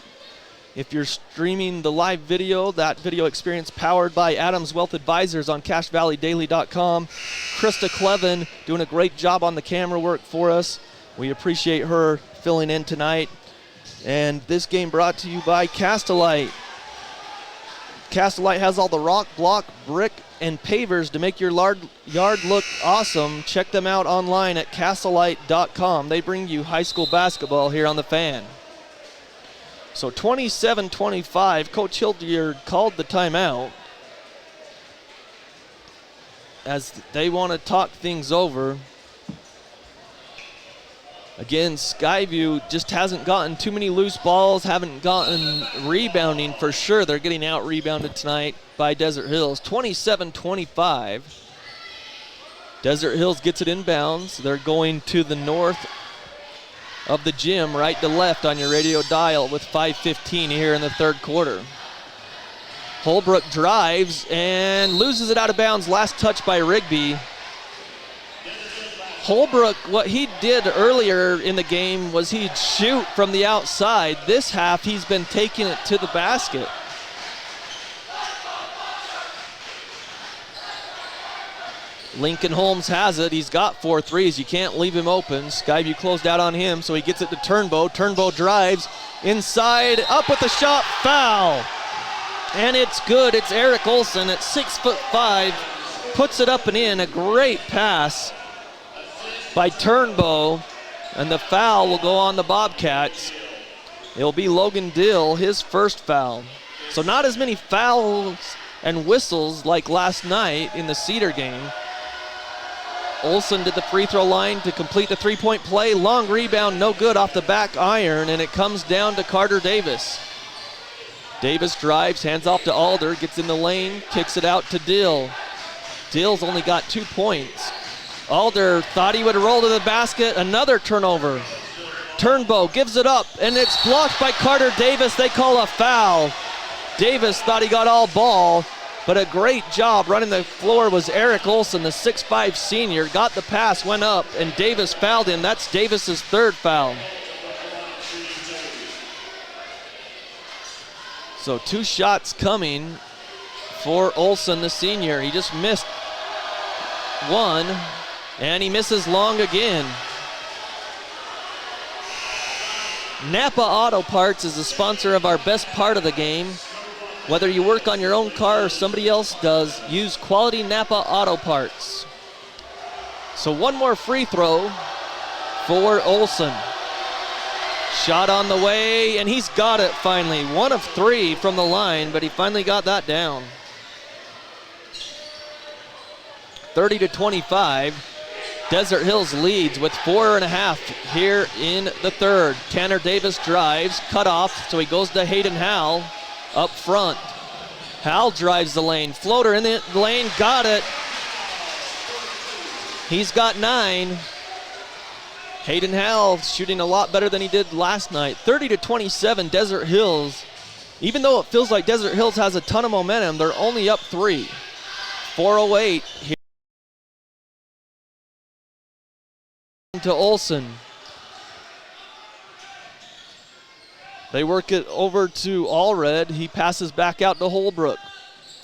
S1: if you're streaming the live video, that video experience powered by Adams Wealth Advisors on CashValleyDaily.com. Krista Clevin doing a great job on the camera work for us. We appreciate her filling in tonight. And this game brought to you by Castelite. Castelite has all the rock, block, brick, and pavers to make your yard look awesome. Check them out online at Castelite.com. They bring you high school basketball here on The Fan. So 27-25, Coach Hildyard called the timeout as they want to talk things over. Again, Skyview just hasn't gotten too many loose balls, haven't gotten rebounding for sure. They're getting out-rebounded tonight by Desert Hills. 27-25. Desert Hills gets it inbounds. They're going to the north of the gym, right to left on your radio dial with 5:15 here in the third quarter. Holbrook drives and loses it out of bounds. Last touch by Rigby. Holbrook, what he did earlier in the game was he'd shoot from the outside. This half, he's been taking it to the basket. Lincoln Holmes has it. He's got 4 threes. You can't leave him open. Skyview closed out on him, so he gets it to Turnbow. Turnbow drives inside, up with the shot, foul. And it's good. It's Eric Olson at 6'5", puts it up and in. A great pass by Turnbow, and the foul will go on the Bobcats. It'll be Logan Dill, his first foul. So not as many fouls and whistles like last night in the Cedar game. Olson to the free throw line to complete the three-point play. Long rebound, no good off the back iron, and it comes down to Carter Davis. Davis drives, hands off to Alder, gets in the lane, kicks it out to Dill. Dill's only got 2 points. Alder thought he would roll to the basket. Another turnover. Turnbow gives it up, and it's blocked by Carter Davis. They call a foul. Davis thought he got all ball, but a great job running the floor was Eric Olson, the 6'5 senior. Got the pass, went up, and Davis fouled him. That's Davis's third foul. So 2 shots coming for Olson, the senior. He just missed one, and he misses long again. Napa Auto Parts is the sponsor of our best part of the game. Whether you work on your own car or somebody else does, use quality Napa Auto Parts. So one more free throw for Olson. Shot on the way, and he's got it finally. 1 of 3 from the line, but he finally got that down. 30-25. Desert Hills leads with 4.5 here in the third. Tanner Davis drives, cut off, so he goes to Hayden Howell up front. Howell drives the lane. Floater in the lane, got it. He's got 9. Hayden Howell shooting a lot better than he did last night. 30-27, Desert Hills. Even though it feels like Desert Hills has a ton of momentum, they're only up 3. 4:08 here to Olson. They work it over to Allred. He passes back out to Holbrook.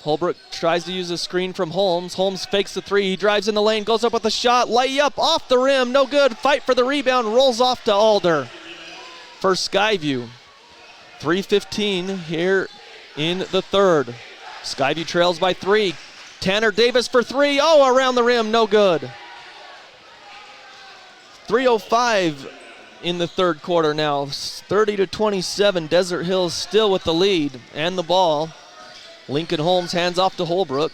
S1: Holbrook tries to use a screen from Holmes. Holmes fakes the 3. He drives in the lane, goes up with a shot. Layup off the rim, no good. Fight for the rebound, rolls off to Alder for Skyview. 3:15 here in the third. Skyview trails by 3. Tanner Davis for 3. Oh, around the rim, no good. 3:05 in the third quarter now. 30-27, Desert Hills still with the lead and the ball. Lincoln Holmes hands off to Holbrook.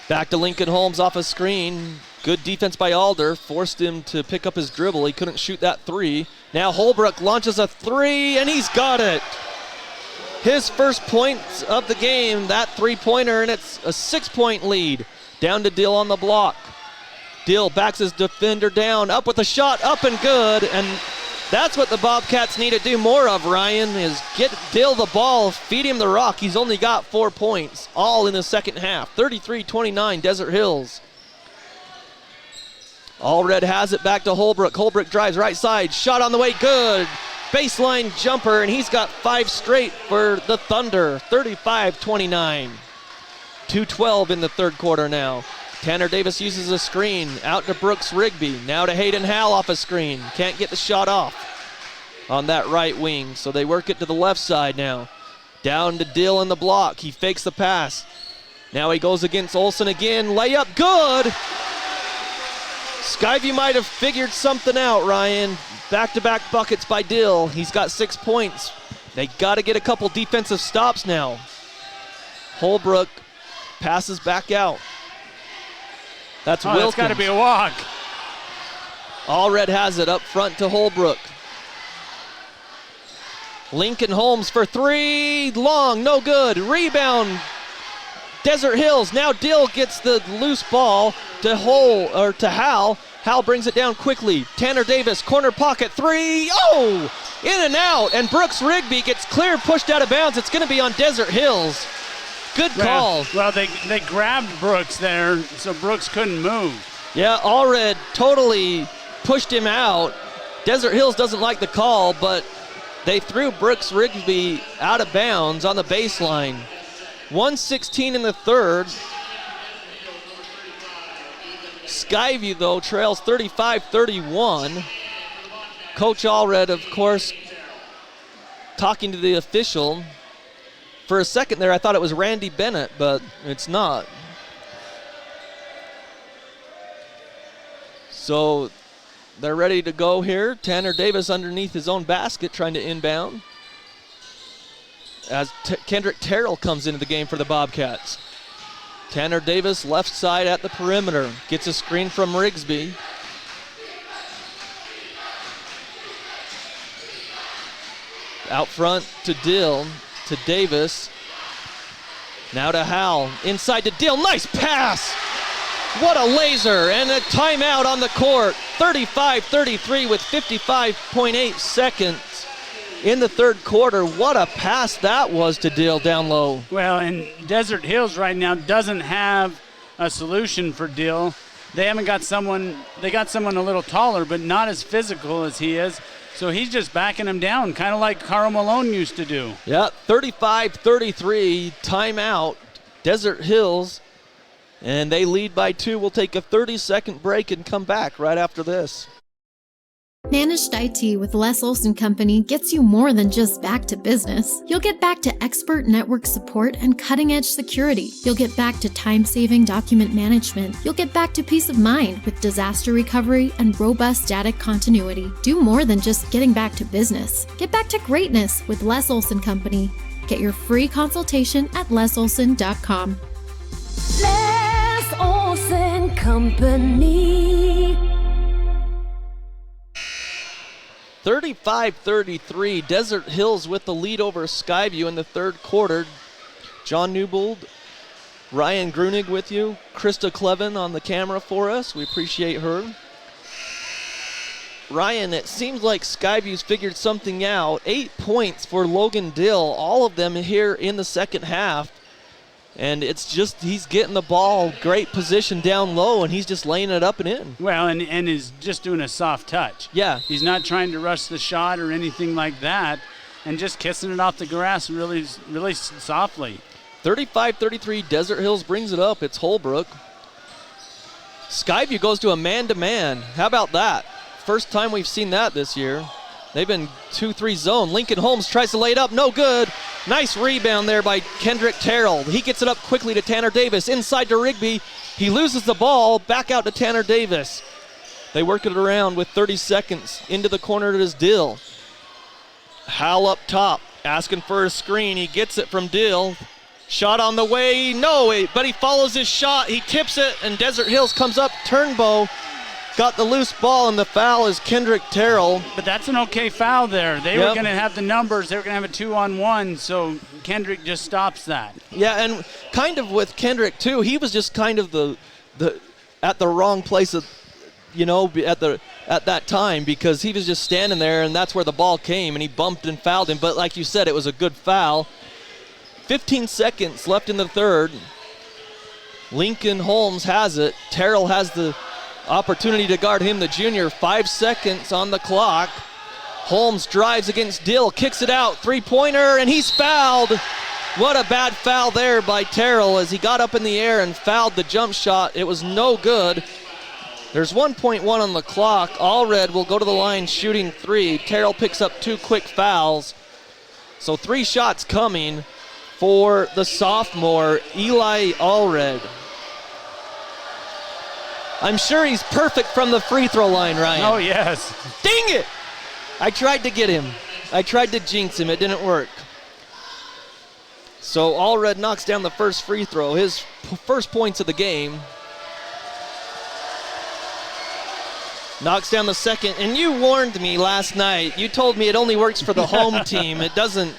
S1: Back to Lincoln Holmes off a screen. Good defense by Alder. Forced him to pick up his dribble. He couldn't shoot that 3. Now Holbrook launches a 3, and he's got it. His first points of the game, that 3-pointer, and it's a 6-point lead. Down to Dill on the block. Dill backs his defender down, up with a shot, up and good, and that's what the Bobcats need to do more of, Ryan, is get Dill the ball, feed him the rock. He's only got 4 points, all in the second half. 33-29, Desert Hills. Allred has it back to Holbrook. Holbrook drives right side, shot on the way, good. Baseline jumper, and he's got 5 straight for the Thunder. 35-29. 2:12 in the third quarter now. Tanner Davis uses a screen, out to Brooks Rigby. Now to Hayden Howell off a screen. Can't get the shot off on that right wing, so they work it to the left side now. Down to Dill in the block. He fakes the pass. Now he goes against Olson again. Layup, good! Skyview might have figured something out, Ryan. Back-to-back buckets by Dill. He's got 6 points. They got to get a couple defensive stops now. Holbrook passes back out. That's Wilkins.
S2: That's got to be a walk.
S1: Allred has it up front to Holbrook. Lincoln Holmes for 3, long, no good. Rebound, Desert Hills. Now Dill gets the loose ball to Howell. Howell brings it down quickly. Tanner Davis, corner pocket, 3. Oh, in and out. And Brooks Rigby gets cleared, pushed out of bounds. It's going to be on Desert Hills. Good call.
S2: Well, they grabbed Brooks there, so Brooks couldn't move.
S1: Yeah, Allred totally pushed him out. Desert Hills doesn't like the call, but they threw Brooks Rigby out of bounds on the baseline. 1:16 in the third. Skyview, though, trails 35-31. Coach Allred, of course, talking to the official. For a second there, I thought it was Randy Bennett, but it's not. So they're ready to go here. Tanner Davis underneath his own basket trying to inbound. As Kendrick Terrell comes into the game for the Bobcats. Tanner Davis left side at the perimeter. Gets a screen from Rigsby. Out front to Dill. To Davis. Now to Howell. Inside to Dill. Nice pass! What a laser! And a timeout on the court. 35-33 with 55.8 seconds. in the third quarter. What a pass that was to Dill down low.
S2: Well, and Desert Hills right now doesn't have a solution for Dill. They got someone a little taller, but not as physical as he is. So he's just backing him down, kind of like Carl Malone used to do.
S1: Yeah, 35-33, timeout, Desert Hills, and they lead by 2. We'll take a 30-second break and come back right after this.
S17: Managed IT with Les Olson Company gets you more than just back to business. You'll get back to expert network support and cutting-edge security. You'll get back to time-saving document management. You'll get back to peace of mind with disaster recovery and robust data continuity. Do more than just getting back to business. Get back to greatness with Les Olson Company. Get your free consultation at lesolson.com.
S12: Les Olson Company.
S1: 35-33, Desert Hills with the lead over Skyview in the third quarter. John Newbold, Ryan Grunig with you, Krista Clevin on the camera for us. We appreciate her. Ryan, it seems like Skyview's figured something out. 8 points for Logan Dill, all of them here in the second half. And it's just he's getting the ball, great position down low, and he's just laying it up and in.
S2: Well, and is just doing a soft touch.
S1: Yeah.
S2: He's not trying to rush the shot or anything like that, and just kissing it off the grass really, really softly.
S1: 35-33, Desert Hills brings it up. It's Holbrook. Skyview goes to a man-to-man. How about that? First time we've seen that this year. They've been 2-3 zone. Lincoln Holmes tries to lay it up. No good. Nice rebound there by Kendrick Terrell. He gets it up quickly to Tanner Davis. Inside to Rigby. He loses the ball. Back out to Tanner Davis. They work it around with 30 seconds. Into the corner to his Dill. Howell up top. Asking for a screen. He gets it from Dill. Shot on the way. No, but he follows his shot. He tips it, and Desert Hills comes up. Turnbow got the loose ball, and the foul is Kendrick Terrell.
S2: But that's an okay foul there. They were going to have the numbers. They were going to have a 2-on-1, so Kendrick just stops that.
S1: Yeah, and kind of with Kendrick, too, he was just kind of the at the wrong place, at that time, because he was just standing there, and that's where the ball came, and he bumped and fouled him. But like you said, it was a good foul. 15 seconds left in the third. Lincoln Holmes has it. Terrell has the opportunity to guard him, the junior. 5 seconds on the clock. Holmes drives against Dill, kicks it out, three-pointer, and he's fouled. What a bad foul there by Terrell as he got up in the air and fouled the jump shot. It was no good. There's 1.1 on the clock. Allred will go to the line shooting 3. Terrell picks up 2 quick fouls. So 3 shots coming for the sophomore, Eli Allred. I'm sure he's perfect from the free throw line, Ryan.
S2: Oh, yes.
S1: Dang it! I tried to get him. I tried to jinx him. It didn't work. So Allred knocks down the first free throw, his first points of the game. Knocks down the second. And you warned me last night. You told me it only works for the home team. It doesn't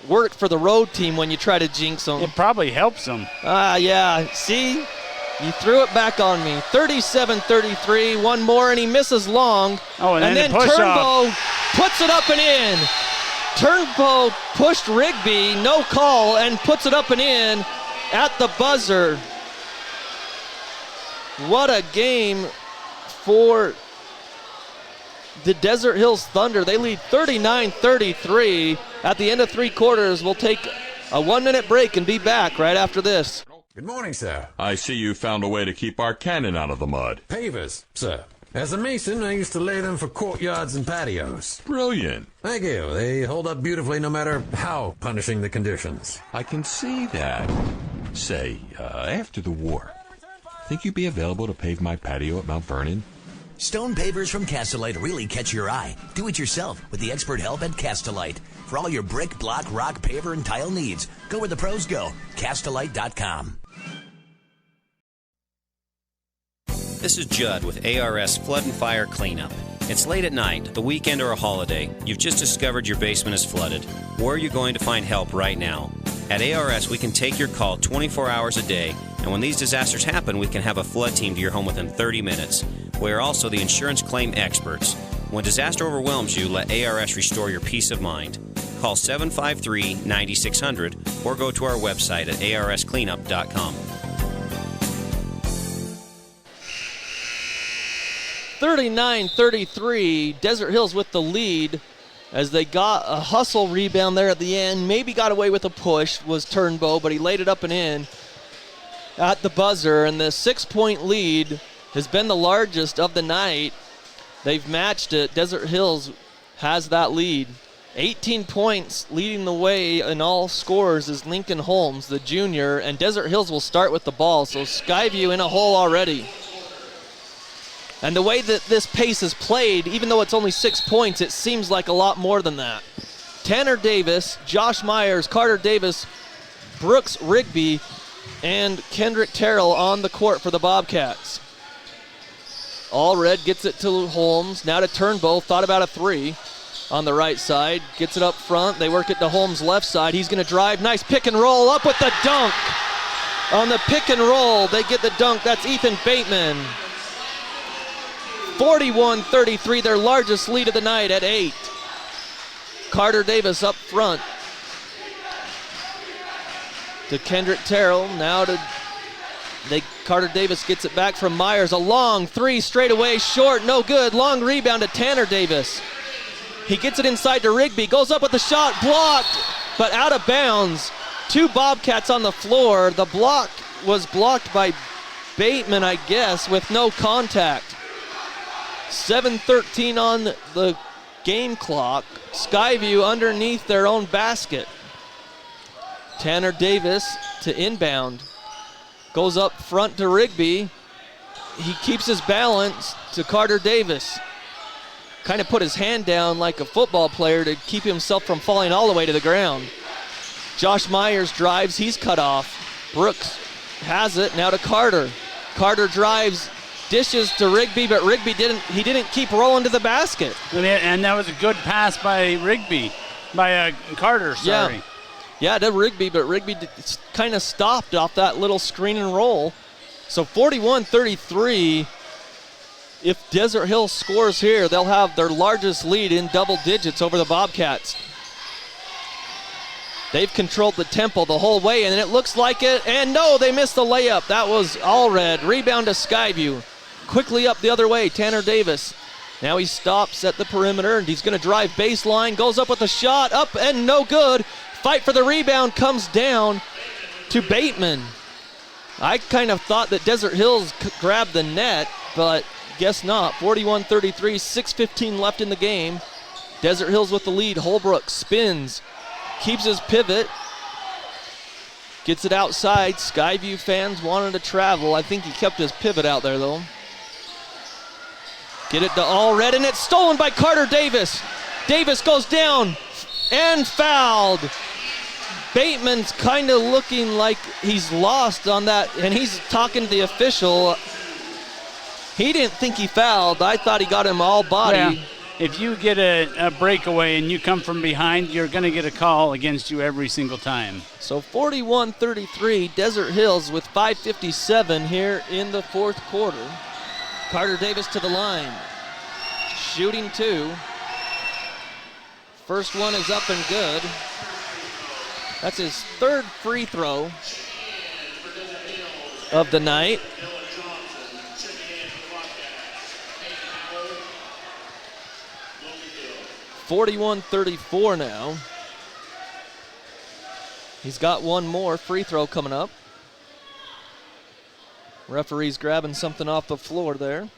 S1: work for the road team when you try to jinx them.
S2: It probably helps them.
S1: Yeah. See? You threw it back on me. 37-33. One more, and he misses long.
S2: Oh, and then
S1: Turnbow puts it up and in. Turnbow pushed Rigby, no call, and puts it up and in at the buzzer. What a game for the Desert Hills Thunder. They lead 39-33 at the end of 3 quarters. We'll take a 1-minute break and be back right after this.
S3: Good morning, sir.
S4: I see you found a way to keep our cannon out of the mud.
S3: Pavers, sir. As a mason, I used to lay them for courtyards and patios.
S4: Brilliant.
S3: Thank you. They hold up beautifully no matter how punishing the conditions.
S4: I can see that. Say, after the war, think you'd be available to pave my patio at Mount Vernon?
S5: Stone pavers from Castellite really catch your eye. Do it yourself with the expert help at Castellite. For all your brick, block, rock, paver, and tile needs, go where the pros go. Castellite.com.
S6: This is Judd with ARS Flood and Fire Cleanup. It's late at night, the weekend, or a holiday. You've just discovered your basement is flooded. Where are you going to find help right now? At ARS, we can take your call 24 hours a day, and when these disasters happen, we can have a flood team to your home within 30 minutes. We are also the insurance claim experts. When disaster overwhelms you, let ARS restore your peace of mind. Call 753-9600 or go to our website at arscleanup.com.
S1: 39-33, Desert Hills with the lead as they got a hustle rebound there at the end. Maybe got away with a push, was Turnbow, but he laid it up and in at the buzzer. And the 6-point lead has been the largest of the night. They've matched it. Desert Hills has that lead. 18 points leading the way in all scores is Lincoln Holmes, the junior, and Desert Hills will start with the ball. So Skyview in a hole already. And the way that this pace is played, even though it's only 6 points, it seems like a lot more than that. Tanner Davis, Josh Myers, Carter Davis, Brooks Rigby, and Kendrick Terrell on the court for the Bobcats. Allred gets it to Holmes, now to Turnbow, thought about a three on the right side, gets it up front, they work it to Holmes' left side, he's going to drive, nice pick and roll, up with the dunk. On the pick and roll, they get the dunk, that's Ethan Bateman. 41-33, their largest lead of the night at 8. Carter Davis up front to Kendrick Terrell, now to Carter Davis gets it back from Myers, a long three straight away, short, no good, long rebound to Tanner Davis. He gets it inside to Rigby, goes up with the shot, blocked, but out of bounds. 2 Bobcats on the floor. The block was blocked by Bateman, I guess, with no contact. 7:13 on the game clock. Skyview underneath their own basket. Tanner Davis to inbound. Goes up front to Rigby. He keeps his balance to Carter Davis. Kind of put his hand down like a football player to keep himself from falling all the way to the ground. Josh Myers drives, he's cut off. Brooks has it, now to Carter. Carter drives, dishes to Rigby, but Rigby didn't keep rolling to the basket.
S2: And that was a good pass by Rigby, by Carter, sorry.
S1: Yeah, to Rigby, but Rigby kind of stopped off that little screen and roll. So 41-33. If Desert Hills scores here, they'll have their largest lead in double digits over the Bobcats. They've controlled the tempo the whole way, and it looks like it. And no, they missed the layup. That was Allred. Rebound to Skyview. Quickly up the other way, Tanner Davis. Now he stops at the perimeter, and he's going to drive baseline. Goes up with a shot, up and no good. Fight for the rebound comes down to Bateman. I kind of thought that Desert Hills grabbed the net, but guess not. 41-33, 6:15 left in the game. Desert Hills with the lead. Holbrook spins, keeps his pivot, gets it outside. Skyview fans wanted to travel. I think he kept his pivot out there though. Get it to Allred, and it's stolen by Carter Davis. Davis goes down and fouled. Bateman's kind of looking like he's lost on that, and he's talking to the official. He didn't think he fouled. I thought he got him all body.
S2: Yeah. If you get a breakaway and you come from behind, you're going to get a call against you every single time.
S1: So 41-33, Desert Hills with 5:57 here in the fourth quarter. Carter Davis to the line. Shooting 2. First one is up and good. That's his third free throw of the night. $41-34 now. He's got one more free throw coming up. Referee's grabbing something off the floor there.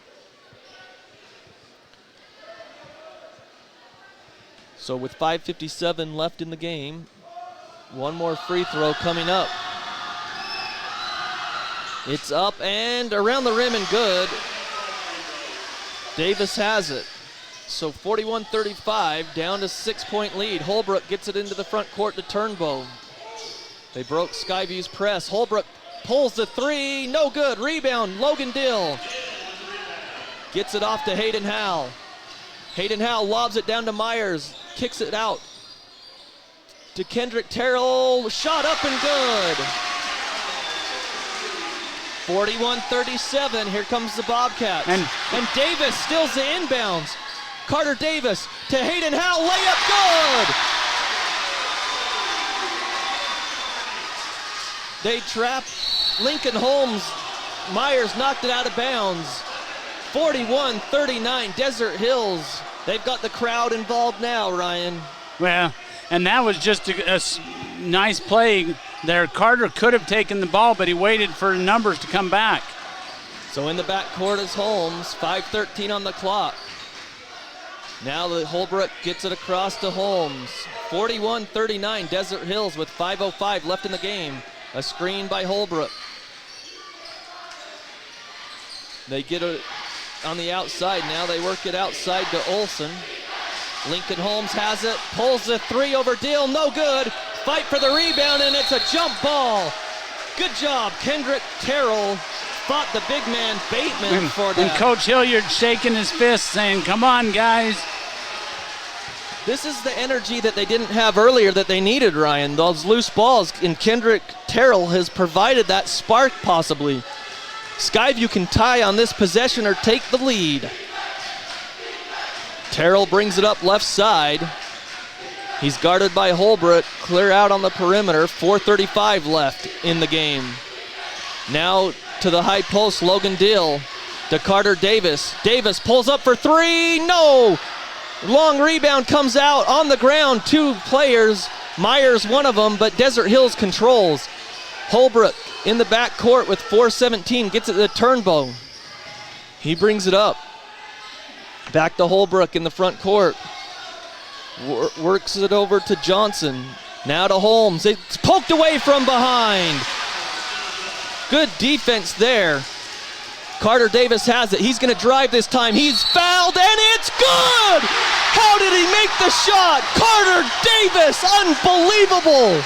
S1: So with 5:57 left in the game, one more free throw coming up. It's up and around the rim and good. Davis has it. So 41-35, down to 6-point lead. Holbrook gets it into the front court to Turnbow. They broke Skyview's press. Holbrook pulls the three, no good. Rebound, Logan Dill. Gets it off to Hayden Howell. Hayden Howell lobs it down to Myers, kicks it out to Kendrick Terrell. Shot up and good. 41-37, here comes the Bobcats. And Davis steals the inbounds. Carter Davis to Hayden Howell, layup good! They trap Lincoln Holmes. Myers knocked it out of bounds. 41-39, Desert Hills. They've got the crowd involved now, Ryan.
S2: Well, and that was just a nice play there. Carter could have taken the ball, but he waited for numbers to come back.
S1: So in the backcourt is Holmes, 5:13 on the clock. Now the Holbrook gets it across to Holmes. 41-39, Desert Hills with 5:05 left in the game. A screen by Holbrook. They get it on the outside. Now they work it outside to Olson. Lincoln Holmes has it, pulls the three over Deal, no good. Fight for the rebound, and it's a jump ball. Good job, Kendrick Terrell fought the big man Bateman for that.
S2: And Coach Hilliard shaking his fist saying, come on, guys.
S1: This is the energy that they didn't have earlier that they needed, Ryan. Those loose balls, and Kendrick Terrell has provided that spark possibly. Skyview can tie on this possession or take the lead. Terrell brings it up left side. He's guarded by Holbrook, clear out on the perimeter. 4:35 left in the game. Now to the high post, Logan Dill to Carter Davis. Davis pulls up for three, no! Long rebound comes out on the ground, two players. Myers one of them, but Desert Hills controls. Holbrook in the backcourt with 4:17, gets it to Turnbow. He brings it up. Back to Holbrook in the front court. Works it over to Johnson. Now to Holmes. It's poked away from behind. Good defense there. Carter Davis has it. He's going to drive this time. He's fouled, and it's good! How did he make the shot? Carter Davis, unbelievable!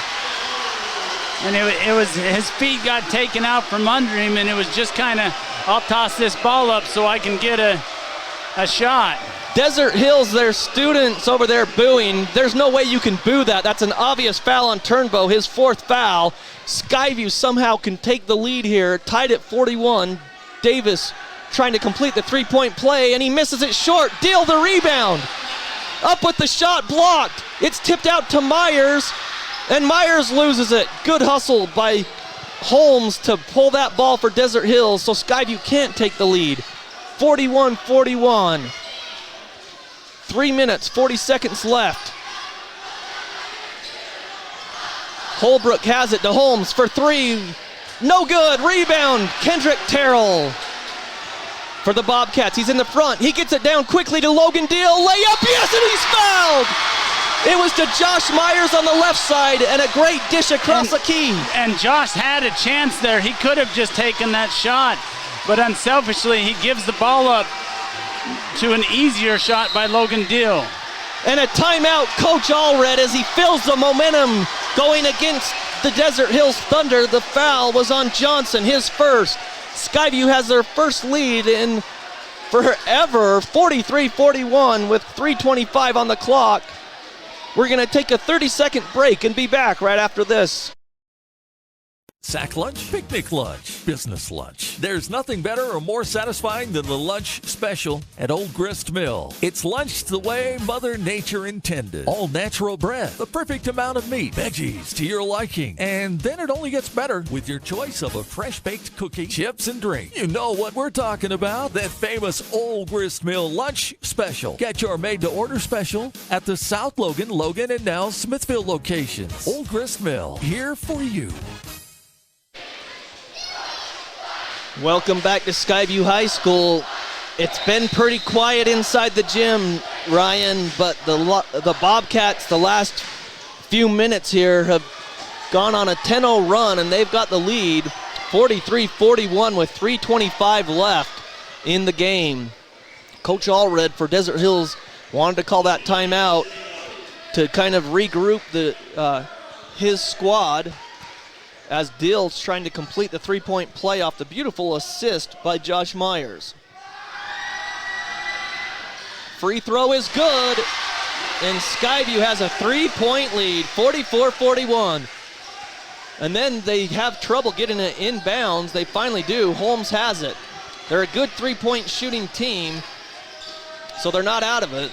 S2: And it was his feet got taken out from under him, and it was just kind of, I'll toss this ball up so I can get a shot.
S1: Desert Hills, their students over there booing. There's no way you can boo that. That's an obvious foul on Turnbow, his fourth foul. Skyview somehow can take the lead here, tied at 41. Davis trying to complete the three-point play, and he misses it short. Deal the rebound. Up with the shot, blocked. It's tipped out to Myers, and Myers loses it. Good hustle by Holmes to pull that ball for Desert Hills, so Skyview can't take the lead. 41-41. 3 minutes, 40 seconds left. Holbrook has it to Holmes for three. No good. Rebound. Kendrick Terrell for the Bobcats. He's in the front. He gets it down quickly to Logan Deal. Layup. Yes, and he's fouled. It was to Josh Myers on the left side, and a great dish across the key.
S2: And Josh had a chance there. He could have just taken that shot, but unselfishly he gives the ball up to an easier shot by Logan Deal.
S1: And a timeout, Coach Allred, as he feels the momentum going against the Desert Hills Thunder. The foul was on Johnson, his first. Skyview has their first lead in forever, 43-41 with 3:25 on the clock. We're going to take a 30-second break and be back right after this.
S7: Sack lunch, picnic lunch, business lunch. There's nothing better or more satisfying than the lunch special at Old Grist Mill. It's lunch the way Mother Nature intended. All natural bread, the perfect amount of meat, veggies to your liking. And then it only gets better with your choice of a fresh-baked cookie, chips, and drink. You know what we're talking about, that famous Old Grist Mill lunch special. Get your made-to-order special at the South Logan, and now Smithville locations. Old Grist Mill, here for you.
S1: Welcome back to Skyview High School. It's been pretty quiet inside the gym, Ryan, but the Bobcats, the last few minutes here, have gone on a 10-0 run, and they've got the lead, 43-41 with 3:25 left in the game. Coach Allred for Desert Hills wanted to call that timeout to kind of regroup his squad, as Dill's trying to complete the three-point play off the beautiful assist by Josh Myers. Free throw is good, and Skyview has a three-point lead, 44-41. And then they have trouble getting it inbounds. They finally do. Holmes has it. They're a good three-point shooting team. So they're not out of it.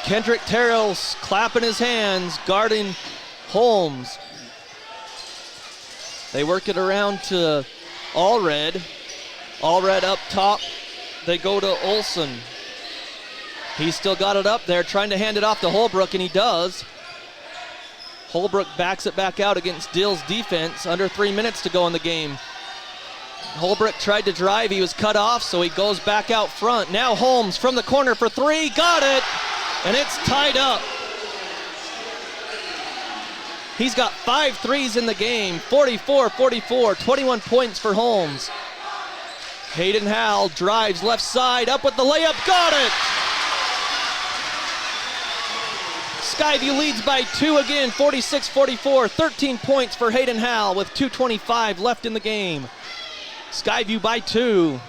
S1: Kendrick Terrell's clapping his hands, guarding Holmes. They work it around to Allred. Allred up top. They go to Olson. He's still got it up there, trying to hand it off to Holbrook, and he does. Holbrook backs it back out against Dill's defense. Under 3 minutes to go in the game. Holbrook tried to drive. He was cut off, so he goes back out front. Now Holmes from the corner for three. Got it! And it's tied up. He's got 5 threes in the game. 44-44, 21 points for Holmes. Hayden Howell drives left side, up with the layup. Got it! Skyview leads by 2 again, 46-44. 13 points for Hayden Howell with 2:25 left in the game. Skyview by 2.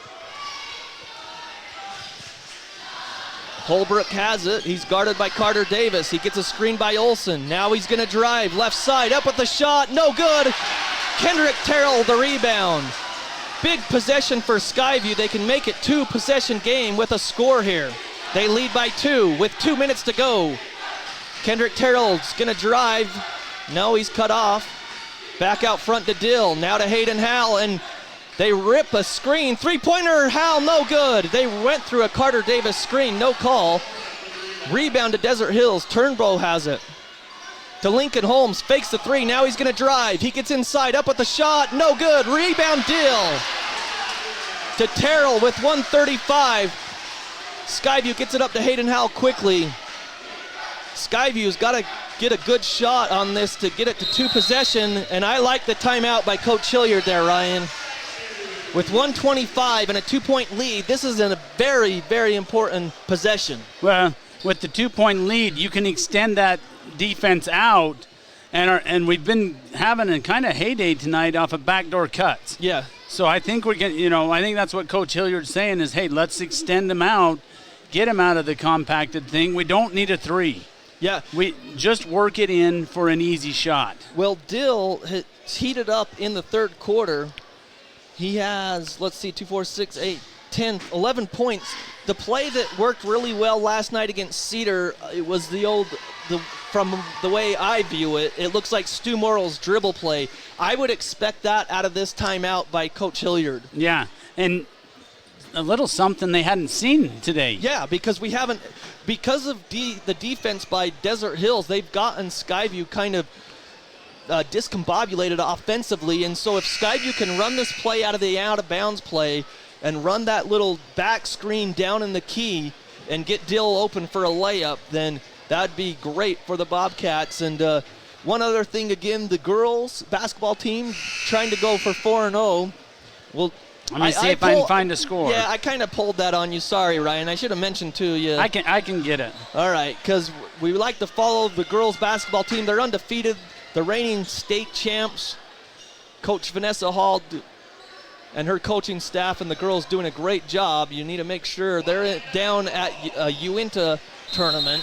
S1: Holbrook has it. He's guarded by Carter Davis. He gets a screen by Olson. Now he's going to drive left side, up with the shot. No good. Kendrick Terrell the rebound. Big possession for Skyview. They can make it 2-possession game with a score here. They lead by 2 with 2 minutes to go. Kendrick Terrell's gonna drive. No, he's cut off. Back out front to Dill. Now to Hayden Howell, and they rip a screen. Three-pointer, Howell, no good. They went through a Carter Davis screen, no call. Rebound to Desert Hills. Turnbow has it. To Lincoln Holmes, fakes the three. Now he's gonna drive. He gets inside, up with the shot, no good. Rebound Dill. To Terrell with 1:35. Skyview gets it up to Hayden Howell quickly. Skyview's got to get a good shot on this to get it to 2 possession, and I like the timeout by Coach Hilliard there, Ryan. With 1:25 and a 2-point lead, this is a very, very important possession.
S2: Well, with the 2-point lead, you can extend that defense out, and we've been having a kind of heyday tonight off of backdoor cuts.
S1: Yeah.
S2: So I think we're getting, I think that's what Coach Hilliard's saying is, hey, let's extend them out, get them out of the compacted thing. We don't need a 3.
S1: Yeah.
S2: We just work it in for an easy shot.
S1: Well, Dill has heated up in the third quarter. He has, 2, 4, 6, 8, 10, 11 points. The play that worked really well last night against Cedar, it was from the way I view it, it looks like Stu Morrill's dribble play. I would expect that out of this timeout by Coach Hilliard.
S2: Yeah, and a little something they hadn't seen today.
S1: Yeah, because because of the defense by Desert Hills, they've gotten Skyview kind of discombobulated offensively, and so if Skyview can run this play out of bounds play and run that little back screen down in the key and get Dill open for a layup, then that'd be great for the Bobcats. And one other thing, again, the girls basketball team trying to go for 4-0. Well,
S2: let me see if I can find a score.
S1: Yeah, I kind of pulled that on you. Sorry, Ryan. I should have mentioned to you.
S2: I can get it.
S1: All right, because we like to follow the girls basketball team. They're undefeated, the reigning state champs. Coach Vanessa Hall and her coaching staff and the girls doing a great job. You need to make sure they're down at Uinta tournament.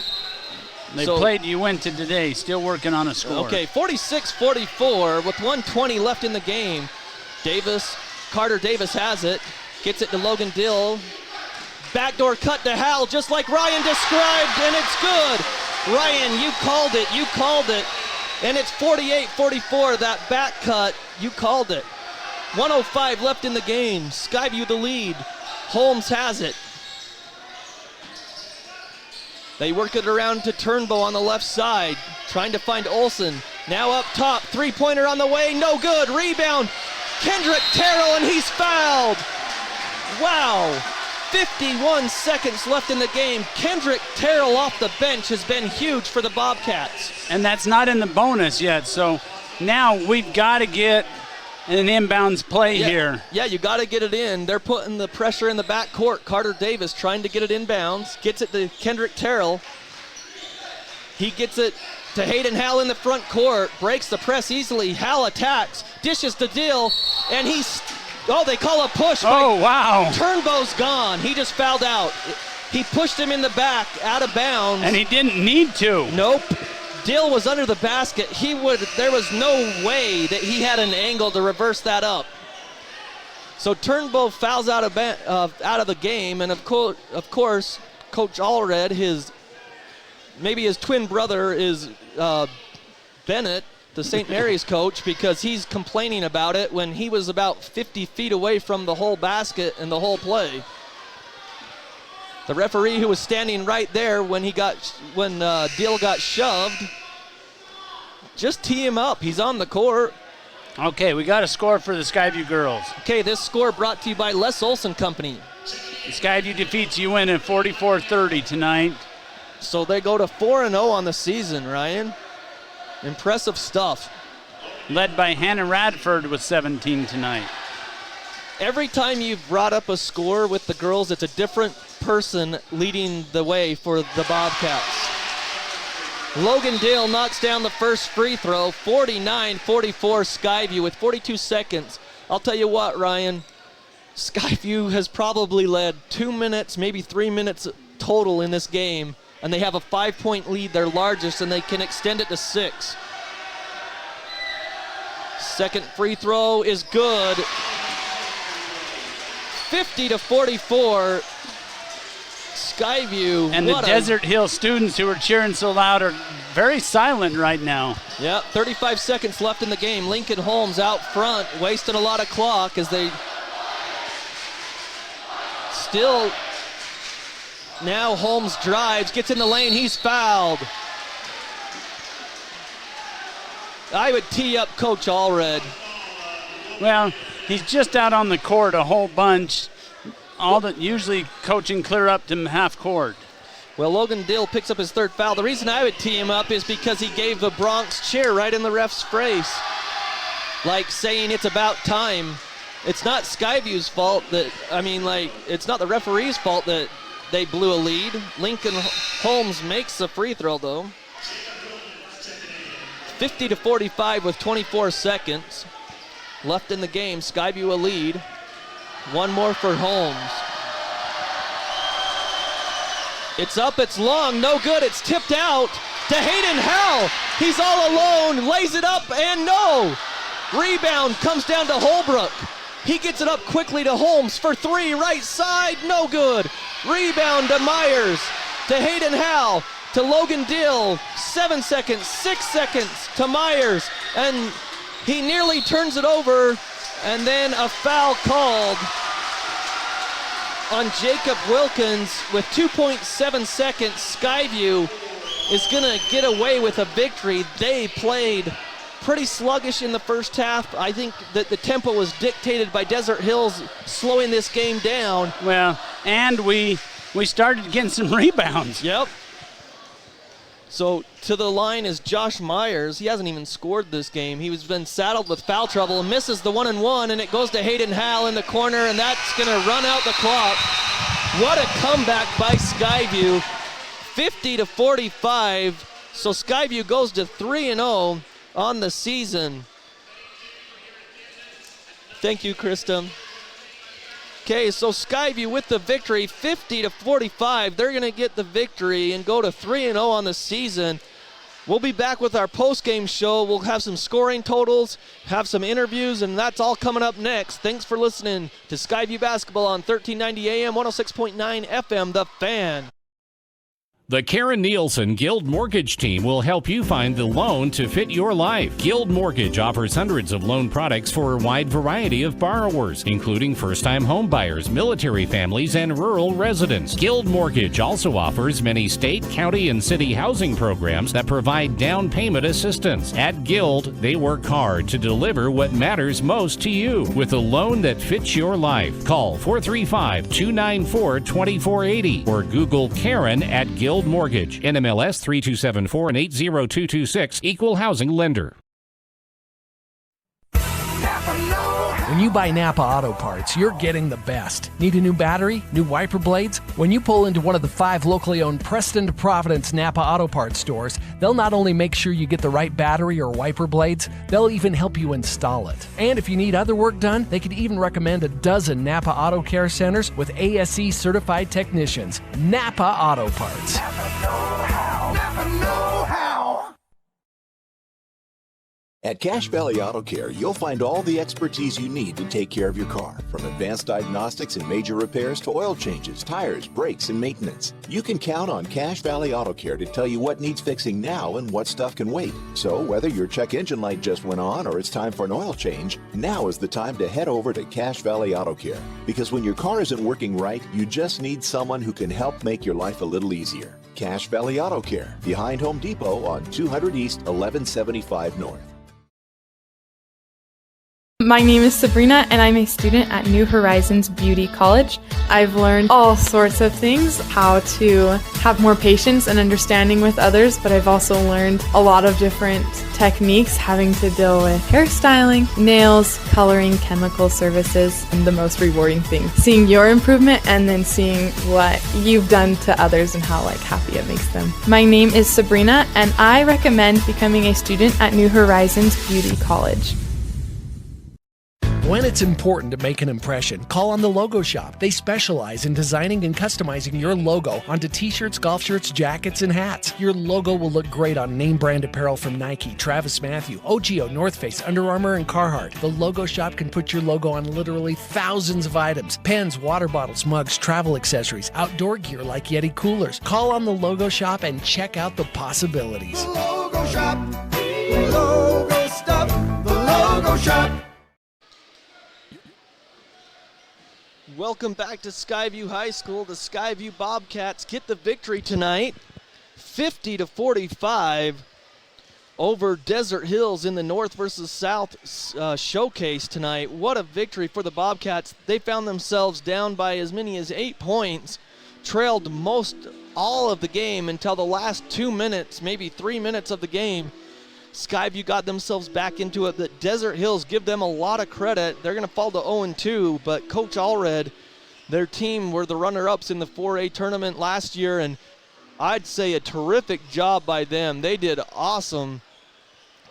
S2: They played Uinta today, still working on a score.
S1: Okay, 46-44 with 1:20 left in the game. Carter Davis has it, gets it to Logan Dill. Backdoor cut to Hal, just like Ryan described, and it's good. Ryan, you called it. And it's 48-44, that back cut, you called it. 1:05 left in the game, Skyview the lead. Holmes has it. They work it around to Turnbow on the left side, trying to find Olson. Now up top, three-pointer on the way, no good, rebound. Kendrick Terrell, and he's fouled. Wow, 51 seconds left in the game. Kendrick Terrell off the bench has been huge for the Bobcats.
S2: And that's not in the bonus yet, so now we've got to get an inbounds play here.
S1: Yeah, you got to get it in. They're putting the pressure in the back court. Carter Davis trying to get it inbounds. Gets it to Kendrick Terrell. He gets it to Hayden Howell in the front court. Breaks the press easily. Howell attacks. Dishes to Dill. And they call a push.
S2: Oh, wow.
S1: Turnbow's gone. He just fouled out. He pushed him in the back, out of bounds.
S2: And he didn't need to.
S1: Nope. Dill was under the basket. There was no way that he had an angle to reverse that up. So Turnbow fouls out of the game, and of course, Coach Allred, his twin brother is Bennett, the St. Mary's coach, because he's complaining about it when he was about 50 feet away from the whole basket and the whole play. The referee, who was standing right there when Deal got shoved, just tee him up. He's on the court.
S2: Okay, we got a score for the Skyview girls.
S1: Okay, this score brought to you by Les Olson Company.
S2: Skyview defeats UN at 44-30 tonight.
S1: So they go to 4-0 on the season, Ryan. Impressive stuff.
S2: Led by Hannah Radford with 17 tonight.
S1: Every time you've brought up a score with the girls, it's a different person leading the way for the Bobcats. Logan Dale knocks down the first free throw, 49-44 Skyview with 42 seconds. I'll tell you what, Ryan, Skyview has probably led 2 minutes, maybe 3 minutes total in this game, and they have a 5-point lead, their largest, and they can extend it to 6. Second free throw is good. 50-44. Skyview.
S2: And the Desert Hill students who are cheering so loud are very silent right now.
S1: Yeah, 35 seconds left in the game. Lincoln Holmes out front, wasting a lot of clock as they still. Now Holmes drives, gets in the lane, he's fouled. I would tee up Coach Allred.
S2: Well, he's just out on the court a whole bunch. Usually coaching clear up to half court.
S1: Well, Logan Dill picks up his third foul. The reason I would tee him up is because he gave a Bronx cheer right in the ref's face, like saying it's about time. It's not Skyview's fault it's not the referee's fault that they blew a lead. Lincoln Holmes makes the free throw, though. 50-45 with 24 seconds left in the game. Skyview a lead. One more for Holmes. It's up, it's long, no good, it's tipped out to Hayden Howell. He's all alone, lays it up, and no! Rebound comes down to Holbrook. He gets it up quickly to Holmes for three, right side, no good. Rebound to Myers, to Hayden Howell, to Logan Dill. 7 seconds, 6 seconds to Myers, and he nearly turns it over. And then a foul called on Jacob Wilkins with 2.7 seconds. Skyview is going to get away with a victory. They played pretty sluggish in the first half. I think that the tempo was dictated by Desert Hills slowing this game down.
S2: Well, and we started getting some rebounds.
S1: Yep. So to the line is Josh Myers. He hasn't even scored this game. He's been saddled with foul trouble and misses the 1-and-1, and it goes to Hayden Howell in the corner, and that's going to run out the clock. What a comeback by Skyview. 50-45. So Skyview goes to 3-0 on the season. Thank you, Krista. Okay, so Skyview with the victory, 50-45. They're going to get the victory and go to 3-0 on the season. We'll be back with our post-game show. We'll have some scoring totals, have some interviews, and that's all coming up next. Thanks for listening to Skyview Basketball on 1390 AM, 106.9 FM, The Fan.
S8: The Karen Nielsen Guild Mortgage Team will help you find the loan to fit your life. Guild Mortgage offers hundreds of loan products for a wide variety of borrowers, including first-time home buyers, military families, and rural residents. Guild Mortgage also offers many state, county, and city housing programs that provide down payment assistance. At Guild, they work hard to deliver what matters most to you with a loan that fits your life. Call 435-294-2480 or Google Karen at Guild Mortgage, NMLS 3274 and 80226, Equal Housing Lender.
S9: When you buy Napa Auto Parts, you're getting the best. Need a new battery? New wiper blades? When you pull into one of the 5 locally owned Preston to Providence Napa Auto Parts stores, they'll not only make sure you get the right battery or wiper blades, they'll even help you install it. And if you need other work done, they could even recommend a dozen Napa Auto Care Centers with ASE certified technicians. Napa Auto Parts.
S14: Napa know how. Napa know how.
S10: At Cache Valley Auto Care, you'll find all the expertise you need to take care of your car, from advanced diagnostics and major repairs to oil changes, tires, brakes, and maintenance. You can count on Cache Valley Auto Care to tell you what needs fixing now and what stuff can wait. So whether your check engine light just went on or it's time for an oil change, now is the time to head over to Cache Valley Auto Care. Because when your car isn't working right, you just need someone who can help make your life a little easier. Cache Valley Auto Care, behind Home Depot on 200 East, 1175 North.
S11: My name is Sabrina, and I'm a student at New Horizons Beauty College. I've learned all sorts of things, how to have more patience and understanding with others, but I've also learned a lot of different techniques having to deal with hairstyling, nails, coloring, chemical services, and the most rewarding thing, seeing your improvement and then seeing what you've done to others and how happy it makes them. My name is Sabrina, and I recommend becoming a student at New Horizons Beauty College.
S9: When it's important to make an impression, call on the Logo Shop. They specialize in designing and customizing your logo onto t-shirts, golf shirts, jackets, and hats. Your logo will look great on name brand apparel from Nike, Travis Mathew, OGIO, North Face, Under Armour, and Carhartt. The Logo Shop can put your logo on literally thousands of items: pens, water bottles, mugs, travel accessories, outdoor gear like Yeti coolers. Call on the Logo Shop and check out the possibilities.
S14: The Logo Shop, the logo stuff, the Logo Shop.
S1: Welcome back to Skyview High School. The Skyview Bobcats get the victory tonight, 50-45 over Desert Hills in the North versus South showcase tonight. What a victory for the Bobcats. They found themselves down by as many as 8 points, trailed all of the game until the last 2 minutes, maybe 3 minutes of the game. Skyview got themselves back into it. The Desert Hills give them a lot of credit. They're going to fall to 0-2, but Coach Allred, their team were the runner-ups in the 4A tournament last year, and I'd say a terrific job by them. They did awesome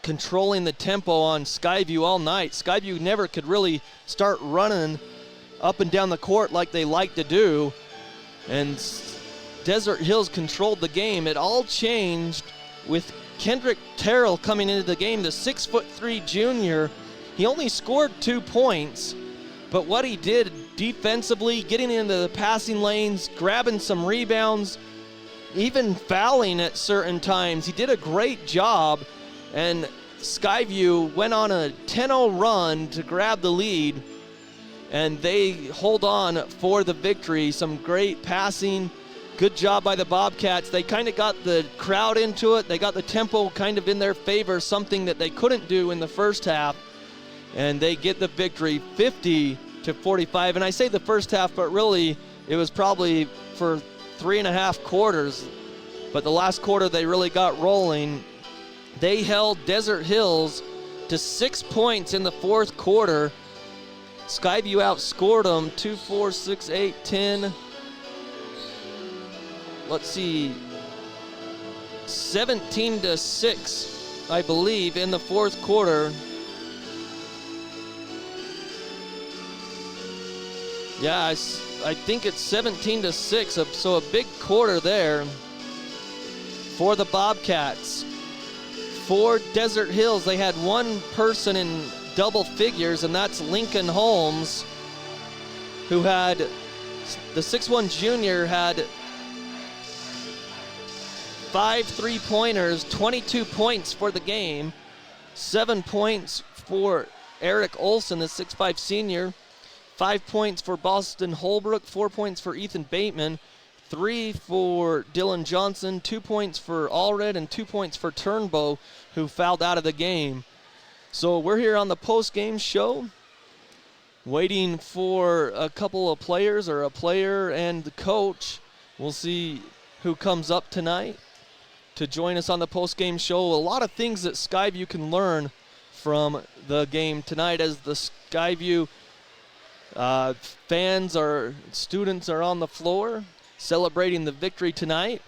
S1: controlling the tempo on Skyview all night. Skyview never could really start running up and down the court like they like to do, and Desert Hills controlled the game. It all changed with Kendrick Terrell coming into the game, the 6'3" junior. He only scored 2 points, but what he did defensively, getting into the passing lanes, grabbing some rebounds, even fouling at certain times, he did a great job, and Skyview went on a 10-0 run to grab the lead, and they hold on for the victory. Some great passing. Good job by the Bobcats. They kind of got the crowd into it. They got the tempo kind of in their favor, something that they couldn't do in the first half. And they get the victory 50-45. And I say the first half, but really it was probably for 3.5 quarters. But the last quarter they really got rolling. They held Desert Hills to 6 points in the fourth quarter. Skyview outscored them 2-4, 6-8, 10. Let's see, 17-6, I believe, in the fourth quarter. Yeah, I think it's 17-6, so a big quarter there for the Bobcats. For Desert Hills, they had one person in double figures, and that's Lincoln Holmes, who had, the 6'1" junior had 5 3-pointers, 22 points for the game, 7 points for Eric Olson, the 6'5" senior, 5 points for Boston Holbrook, 4 points for Ethan Bateman, 3 for Dylan Johnson, 2 points for Allred, and 2 points for Turnbow, who fouled out of the game. So we're here on the post-game show, waiting for a couple of players, or a player and the coach. We'll see who comes up tonight to join us on the post-game show. A lot of things that Skyview can learn from the game tonight, as the Skyview fans or students are on the floor celebrating the victory tonight.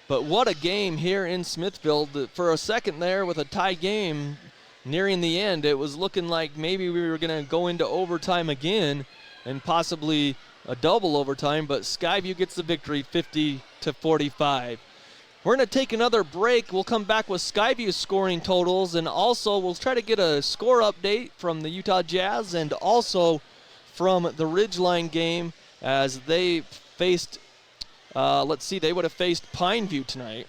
S1: But what a game here in Smithfield. For a second there, with a tie game nearing the end, it was looking like maybe we were going to go into overtime again and possibly a double overtime, but Skyview gets the victory 50-45. We're going to take another break. We'll come back with Skyview scoring totals, and also we'll try to get a score update from the Utah Jazz and also from the Ridgeline game as they faced, they would have faced Pineview tonight.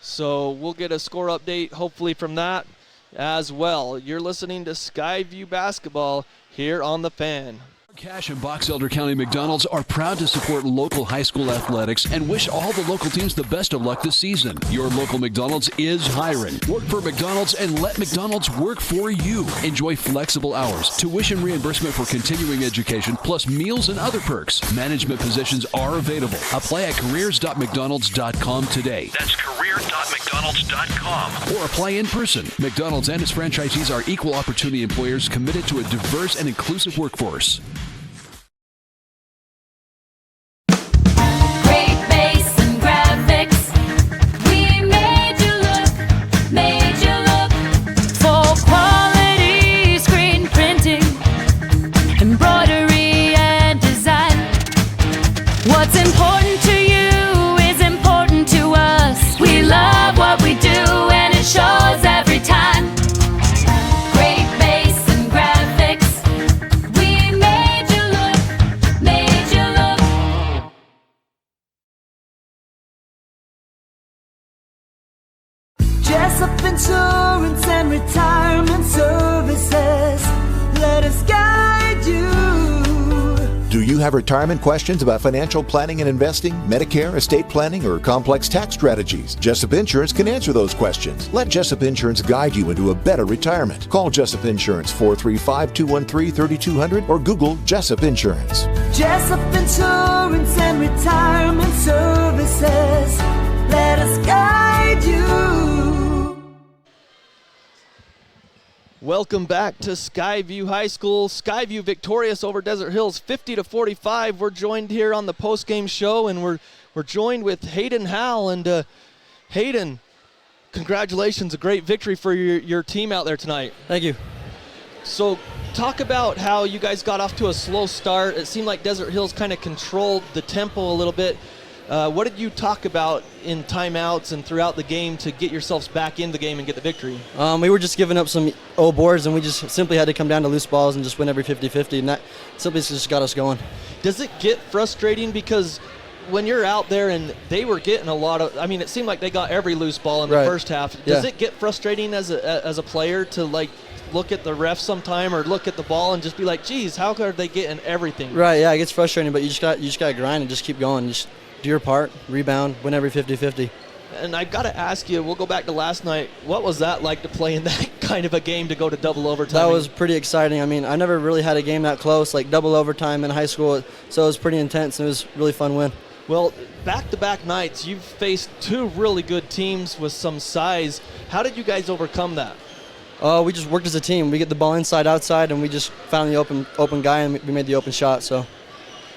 S1: So we'll get a score update hopefully from that as well. You're listening to Skyview Basketball here on The Fan.
S13: Cash and Box Elder County McDonald's are proud to support local high school athletics and wish all the local teams the best of luck this season. Your local McDonald's is hiring. Work for McDonald's and let McDonald's work for you. Enjoy flexible hours, tuition reimbursement for continuing education, plus meals and other perks. Management positions are available. Apply at careers.mcdonalds.com today.
S18: That's careers.mcdonalds.com.
S13: Or apply in person. McDonald's and its franchisees are equal opportunity employers committed to a diverse and inclusive workforce.
S12: What's important to you is important to us. We love what we do and it shows every time. Great base and graphics. We made you look, made you look.
S14: Jessup Insurance and Retirement Services. Let us guide you.
S10: Do you have retirement questions about financial planning and investing, Medicare, estate planning, or complex tax strategies? Jessup Insurance can answer those questions. Let Jessup Insurance guide you into a better retirement. Call Jessup Insurance 435-213-3200 or Google Jessup Insurance.
S14: Jessup Insurance and Retirement Services. Let us guide you.
S1: Welcome back to Skyview High School. Skyview victorious over Desert Hills 50-45. We're joined here on the post-game show, and we're joined with Hayden Howell. And Hayden, congratulations, a great victory for your team out there tonight.
S19: Thank you.
S1: So talk about how you guys got off to a slow start. It seemed like Desert Hills kind of controlled the tempo a little bit. What did you talk about in timeouts and throughout the game to get yourselves back in the game and get the victory?
S19: We were just giving up some old boards, and we just simply had to come down to loose balls and just win every 50-50, and that simply just got us going.
S1: Does it get frustrating because when you're out there and they were getting a lot of, it seemed like they got every loose ball in the first half. Does it get frustrating as a player to look at the ref sometime or look at the ball and just be like, geez, how are they getting everything?
S19: Right, yeah, it gets frustrating, but you just got to grind and just keep going. Just do your part, rebound, win every 50-50.
S1: And I've got to ask you, we'll go back to last night. What was that like to play in that kind of a game to go to double overtime?
S19: That was pretty exciting. I never really had a game that close, like double overtime in high school, so it was pretty intense, and it was a really fun win.
S1: Well, back-to-back nights, you've faced two really good teams with some size. How did you guys overcome that?
S19: We just worked as a team. We get the ball inside, outside, and we just found the open guy, and we made the open shot. So.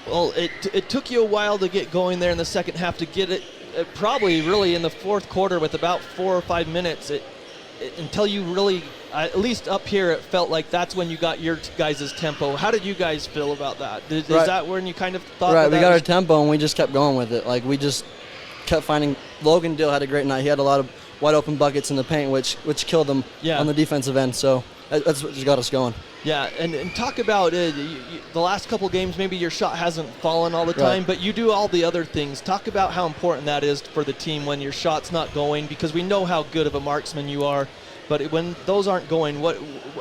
S1: Well, it took you a while to get going there in the second half to get it probably really in the fourth quarter with about 4 or 5 minutes until you really, at least up here, it felt like that's when you got your guys' tempo. How did you guys feel about that? Is that when you kind of thought
S19: Right, we got our tempo and we just kept going with it. Like, we just kept finding, Logan Dill had a great night. He had a lot of wide open buckets in the paint, which killed them on the defensive end. So that's what just got us going.
S1: Yeah, and talk about the last couple games, maybe your shot hasn't fallen all the time, but you do all the other things. Talk about how important that is for the team when your shot's not going, because we know how good of a marksman you are, but when those aren't going,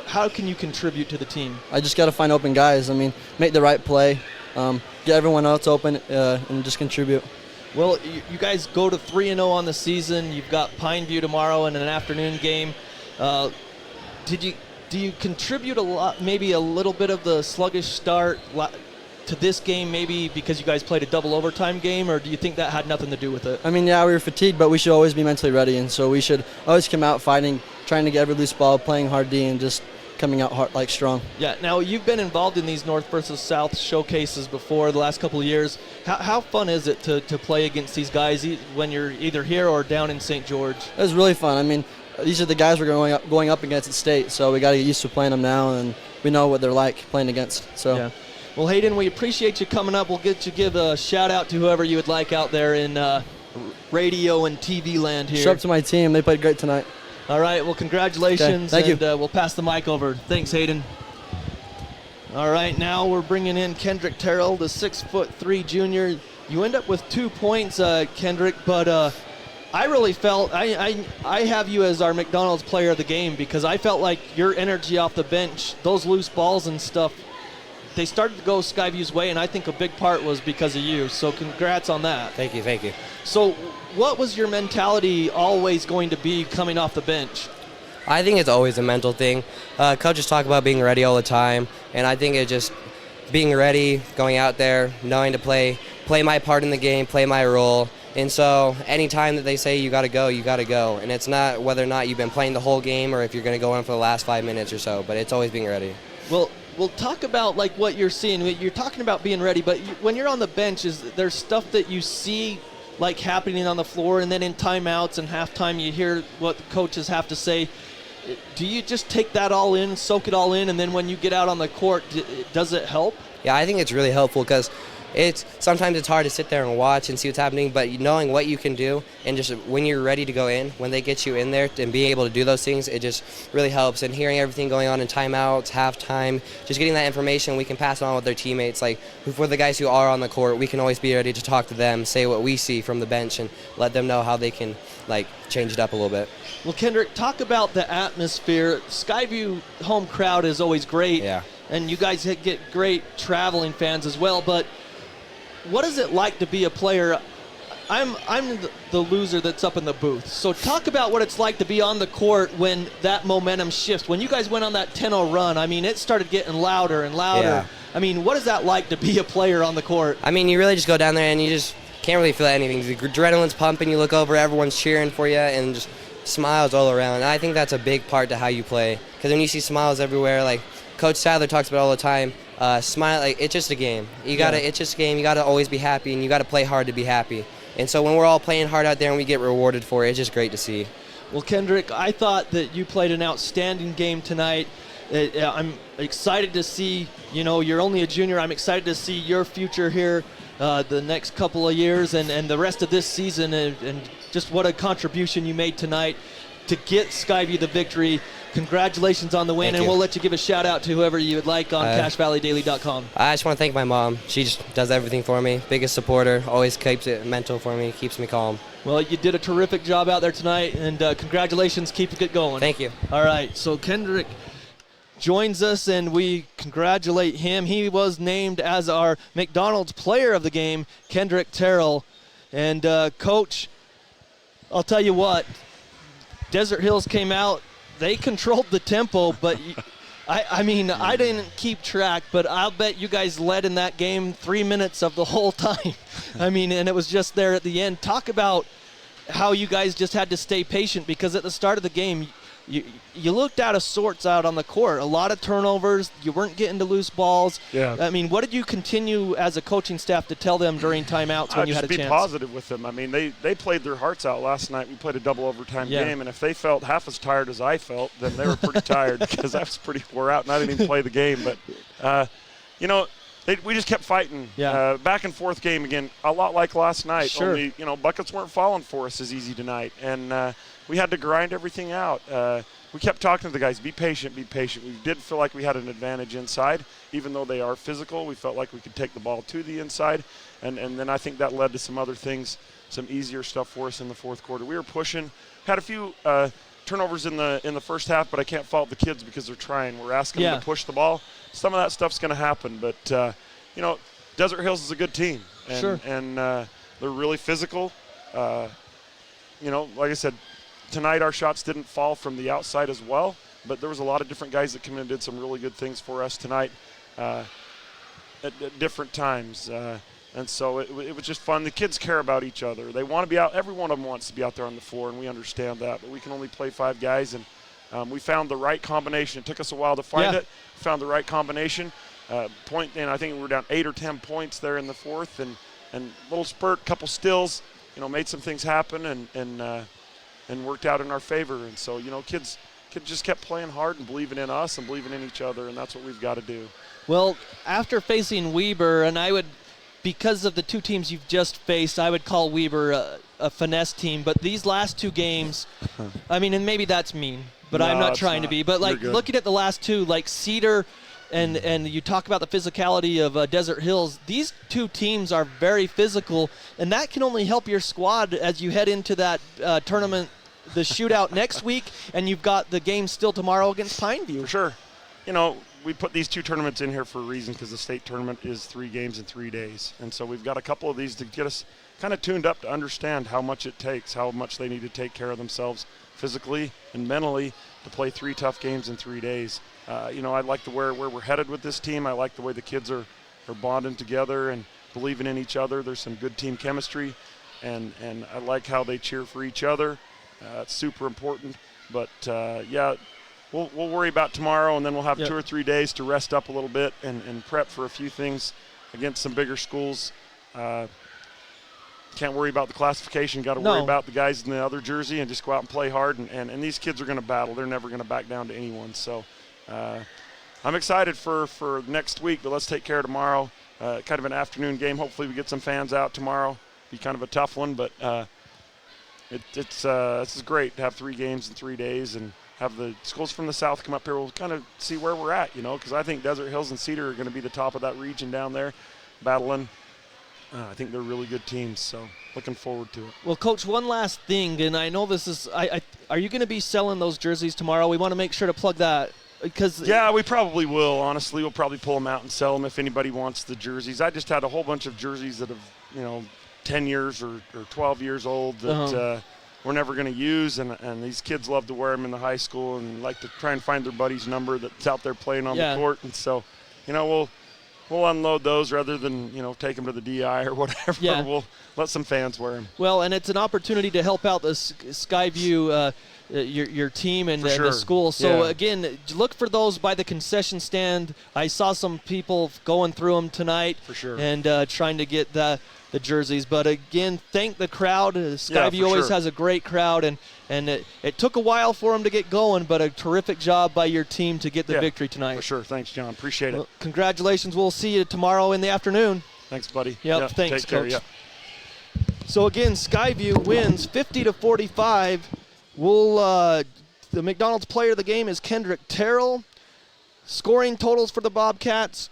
S1: how can you contribute to the team?
S19: I just got to find open guys. Make the right play, get everyone else open, and just contribute.
S1: Well, you guys go to 3-0 on the season. You've got Pineview tomorrow in an afternoon game. Do you contribute a lot, maybe a little bit of the sluggish start to this game, maybe because you guys played a double overtime game, or do you think that had nothing to do with it?
S19: We were fatigued, but we should always be mentally ready, and so we should always come out fighting, trying to get every loose ball, playing hard D, and just coming out hard, strong.
S1: Yeah, now you've been involved in these North versus South showcases before the last couple of years. How fun is it to play against these guys when you're either here or down in St. George?
S19: It was really fun. These are the guys we're going up against at state, so we got to get used to playing them now, and we know what they're like playing against. So.
S1: Yeah. Well, Hayden, we appreciate you coming up. We'll get you give a shout out to whoever you would like out there in radio and TV land here.
S19: Show up to my team. They played great tonight.
S1: All right, well, congratulations.
S19: Okay, thank
S1: you. We'll pass the mic over. Thanks, Hayden. All right, now we're bringing in Kendrick Terrell, the 6'3" junior. You end up with 2 points, Kendrick, but I really felt I have you as our McDonald's player of the game because I felt like your energy off the bench, those loose balls and stuff, they started to go Skyview's way, and I think a big part was because of you. So congrats on that.
S18: Thank you, thank you.
S1: So what was your mentality always going to be coming off the bench?
S18: I think it's always a mental thing. Coaches talk about being ready all the time, and I think it's just being ready, going out there, knowing to play my part in the game, play my role. And so any time that they say you got to go, you got to go. And it's not whether or not you've been playing the whole game or if you're going to go in for the last 5 minutes or so, but it's always being ready.
S1: Well, we'll talk about like what you're seeing. You're talking about being ready, but when you're on the bench, there's stuff that you see like happening on the floor, and then in timeouts and halftime you hear what the coaches have to say. Do you just take that all in, soak it all in, and then when you get out on the court, does it help?
S18: Yeah, I think it's really helpful because sometimes it's hard to sit there and watch and see what's happening, but knowing what you can do and just when you're ready to go in, when they get you in there and being able to do those things, it just really helps. And hearing everything going on in timeouts, halftime, just getting that information, we can pass it on with their teammates. Like for the guys who are on the court, we can always be ready to talk to them, say what we see from the bench, and let them know how they can change it up a little bit.
S1: Well, Kendrick, talk about the atmosphere. Skyview home crowd is always great.
S18: Yeah.
S1: And you guys get great traveling fans as well, but what is it like to be a player? I'm the loser that's up in the booth. So talk about what it's like to be on the court when that momentum shifts. When you guys went on that 10-0 run, I mean, it started getting louder and louder.
S18: Yeah.
S1: I mean, what is that like to be a player on the court?
S18: I mean, you really just go down there and you just can't really feel anything. The adrenaline's pumping, you look over, everyone's cheering for you, and just smiles all around. And I think that's a big part to how you play. Because when you see smiles everywhere, like Coach Sadler talks about all the time, smile, it's just a game. It's just a game. You gotta always be happy, and you gotta play hard to be happy. And so when we're all playing hard out there and we get rewarded for it, it's just great to see.
S1: Well, Kendrick, I thought that you played an outstanding game tonight. I'm excited to see, you're only a junior. I'm excited to see your future here the next couple of years and the rest of this season, and just what a contribution you made tonight to get Skyview the victory. Congratulations on the win, and we'll let you give a shout out to whoever you would like on CashValleyDaily.com.
S18: I just want to thank my mom. She just does everything for me. Biggest supporter, always keeps it mental for me, keeps me calm.
S1: Well, you did a terrific job out there tonight, and congratulations. Keep it going.
S18: Thank you.
S1: All right, so Kendrick joins us, and we congratulate him. He was named as our McDonald's player of the game, Kendrick Terrell. And, Coach, I'll tell you what, Desert Hills came out. They controlled the tempo, but I mean, I didn't keep track, but I'll bet you guys led in that game 3 minutes of the whole time. I mean, and it was just there at the end. Talk about how you guys just had to stay patient, because at the start of the game, you looked out of sorts out on the court. A lot of turnovers. You weren't getting to loose balls.
S20: Yeah.
S1: I mean, what did you continue as a coaching staff to tell them during timeouts when you had a chance?
S20: Just be positive with them. I mean, they played their hearts out last night. We played a double overtime game, and if they felt half as tired as I felt, then they were pretty tired, because I was pretty wore out and I didn't even play the game. But, we just kept fighting.
S1: Yeah.
S20: Back and forth game again, a lot like last night.
S1: Sure.
S20: Only, buckets weren't falling for us as easy tonight. And we had to grind everything out. We kept talking to the guys, be patient, be patient. We did feel like we had an advantage inside. Even though they are physical, we felt like we could take the ball to the inside. And then I think that led to some other things, some easier stuff for us in the fourth quarter. We were pushing, had a few turnovers in the first half, but I can't fault the kids because they're trying. We're asking them to push the ball. Some of that stuff's going to happen, but Desert Hills is a good team, and,
S1: Sure.
S20: and they're really physical. Like I said, tonight our shots didn't fall from the outside as well, but there was a lot of different guys that came in and did some really good things for us tonight at different times. And so it was just fun. The kids care about each other. They want to be out. Every one of them wants to be out there on the floor, and we understand that. But we can only play 5 guys, and we found the right combination. It took us a while to find it. Found the right combination. And I think we were down 8 or 10 points there in the fourth, and little spurt, couple stills, made some things happen and worked out in our favor. And so, kids just kept playing hard and believing in us and believing in each other, and that's what we've got to do.
S1: Well, after facing Weber, and because of the two teams you've just faced, I would call Weber a finesse team, but these last 2 games, I mean, and maybe that's mean, but I'm not trying to be. But like looking at the last 2, like Cedar, and you talk about the physicality of Desert Hills. These 2 teams are very physical, and that can only help your squad as you head into that tournament, the shootout next week, and you've got the game still tomorrow against Pineview.
S20: For sure. You know, we put these 2 tournaments in here for a reason, because the state tournament is 3 games in 3 days. And so we've got a couple of these to get us kind of tuned up to understand how much it takes, how much they need to take care of themselves physically and mentally to play 3 tough games in 3 days. You know, I like where we're headed with this team. I like the way the kids are bonding together and believing in each other. There's some good team chemistry, and I like how they cheer for each other. It's super important. But, yeah, we'll worry about tomorrow, and then we'll have 2 or 3 days to rest up a little bit and prep for a few things against some bigger schools. Can't worry about the classification. Got to worry about the guys in the other jersey and just go out and play hard. And these kids are going to battle. They're never going to back down to anyone. So I'm excited for next week, but let's take care of tomorrow. Kind of an afternoon game. Hopefully we get some fans out tomorrow. Be kind of a tough one, but this is great to have 3 games in 3 days and have the schools from the south come up here. We'll kind of see where we're at, you know, because I think Desert Hills and Cedar are going to be the top of that region down there battling. I think they're really good teams, so looking forward to it.
S1: Well, Coach, one last thing, and I know this is are you going to be selling those jerseys tomorrow? We want to make sure to plug that.
S20: Yeah, we probably will, honestly. We'll probably pull them out and sell them if anybody wants the jerseys. I just had a whole bunch of jerseys that have, you know, 10 years or 12 years old that we're never going to use, and these kids love to wear them in the high school and like to try and find their buddy's number that's out there playing on the court. And so, you know, we'll unload those rather than, you know, take them to the DI or whatever. Yeah. We'll let some fans wear them.
S1: Well, and it's an opportunity to help out the Skyview your team and the school. So, again, look for those by the concession stand. I saw some people going through them tonight.
S20: For sure.
S1: And trying to get the jerseys. But, again, thank the crowd. Skyview always has a great crowd, and it took a while for them to get going, but a terrific job by your team to get the victory tonight.
S20: For sure. Thanks, John. Appreciate it.
S1: Congratulations. We'll see you tomorrow in the afternoon.
S20: Thanks, buddy.
S1: Yep, thanks,
S20: take care,
S1: Coach. So, again, Skyview wins 50-45. The McDonald's player of the game is Kendrick Terrell. Scoring totals for the Bobcats: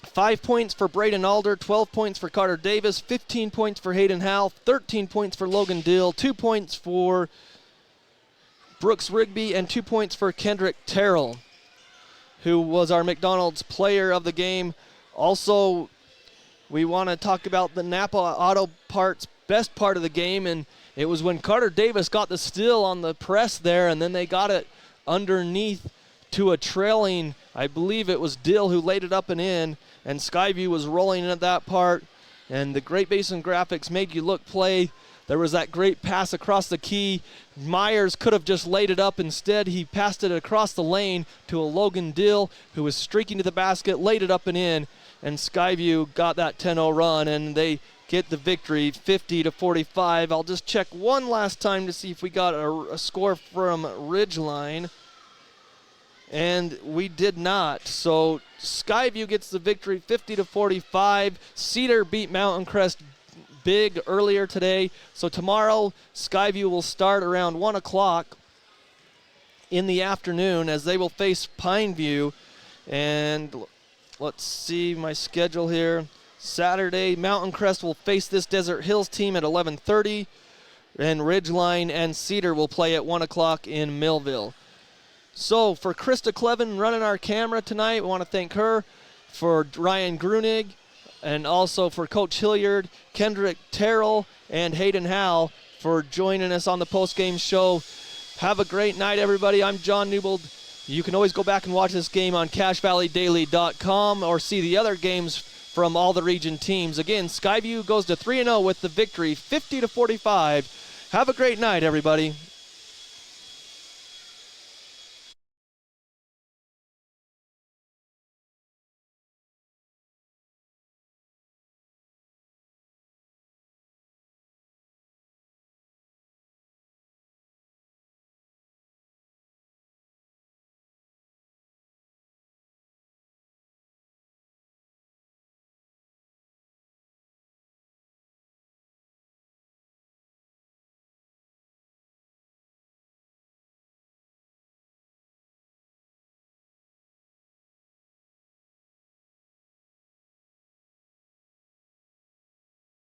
S1: 5 points for Braden Alder, 12 points for Carter Davis, 15 points for Hayden Howell, 13 points for Logan Dill, 2 points for Brooks Rigby, and 2 points for Kendrick Terrell, who was our McDonald's player of the game. Also, we want to talk about the Napa Auto Parts best part of the game, and it was when Carter Davis got the steal on the press there, and then they got it underneath to a trailing, I believe it was Dill who laid it up and in, and Skyview was rolling in at that part, and the Great Basin Graphics made you look play. There was that great pass across the key. Myers could have just laid it up. Instead, he passed it across the lane to a Logan Dill who was streaking to the basket, laid it up and in, and Skyview got that 10-0 run, and they get the victory 50-45. I'll just check one last time to see if we got a score from Ridgeline, and we did not. So Skyview gets the victory 50-45. Cedar beat Mountain Crest big earlier today. So tomorrow, Skyview will start around 1 o'clock in the afternoon as they will face Pineview. And let's see my schedule here. Saturday, Mountain Crest will face this Desert Hills team at 11:30, and Ridgeline and Cedar will play at 1 o'clock in Millville. So for Krista Clevin running our camera tonight, we want to thank her, for Ryan Grunig, and also for Coach Hilliard, Kendrick Terrell, and Hayden Howell for joining us on the post-game show. Have a great night, everybody. I'm John Newbold. You can always go back and watch this game on CashValleyDaily.com or see the other games from all the region teams. Again, Skyview goes to 3-0 with the victory, 50-45. Have a great night, everybody.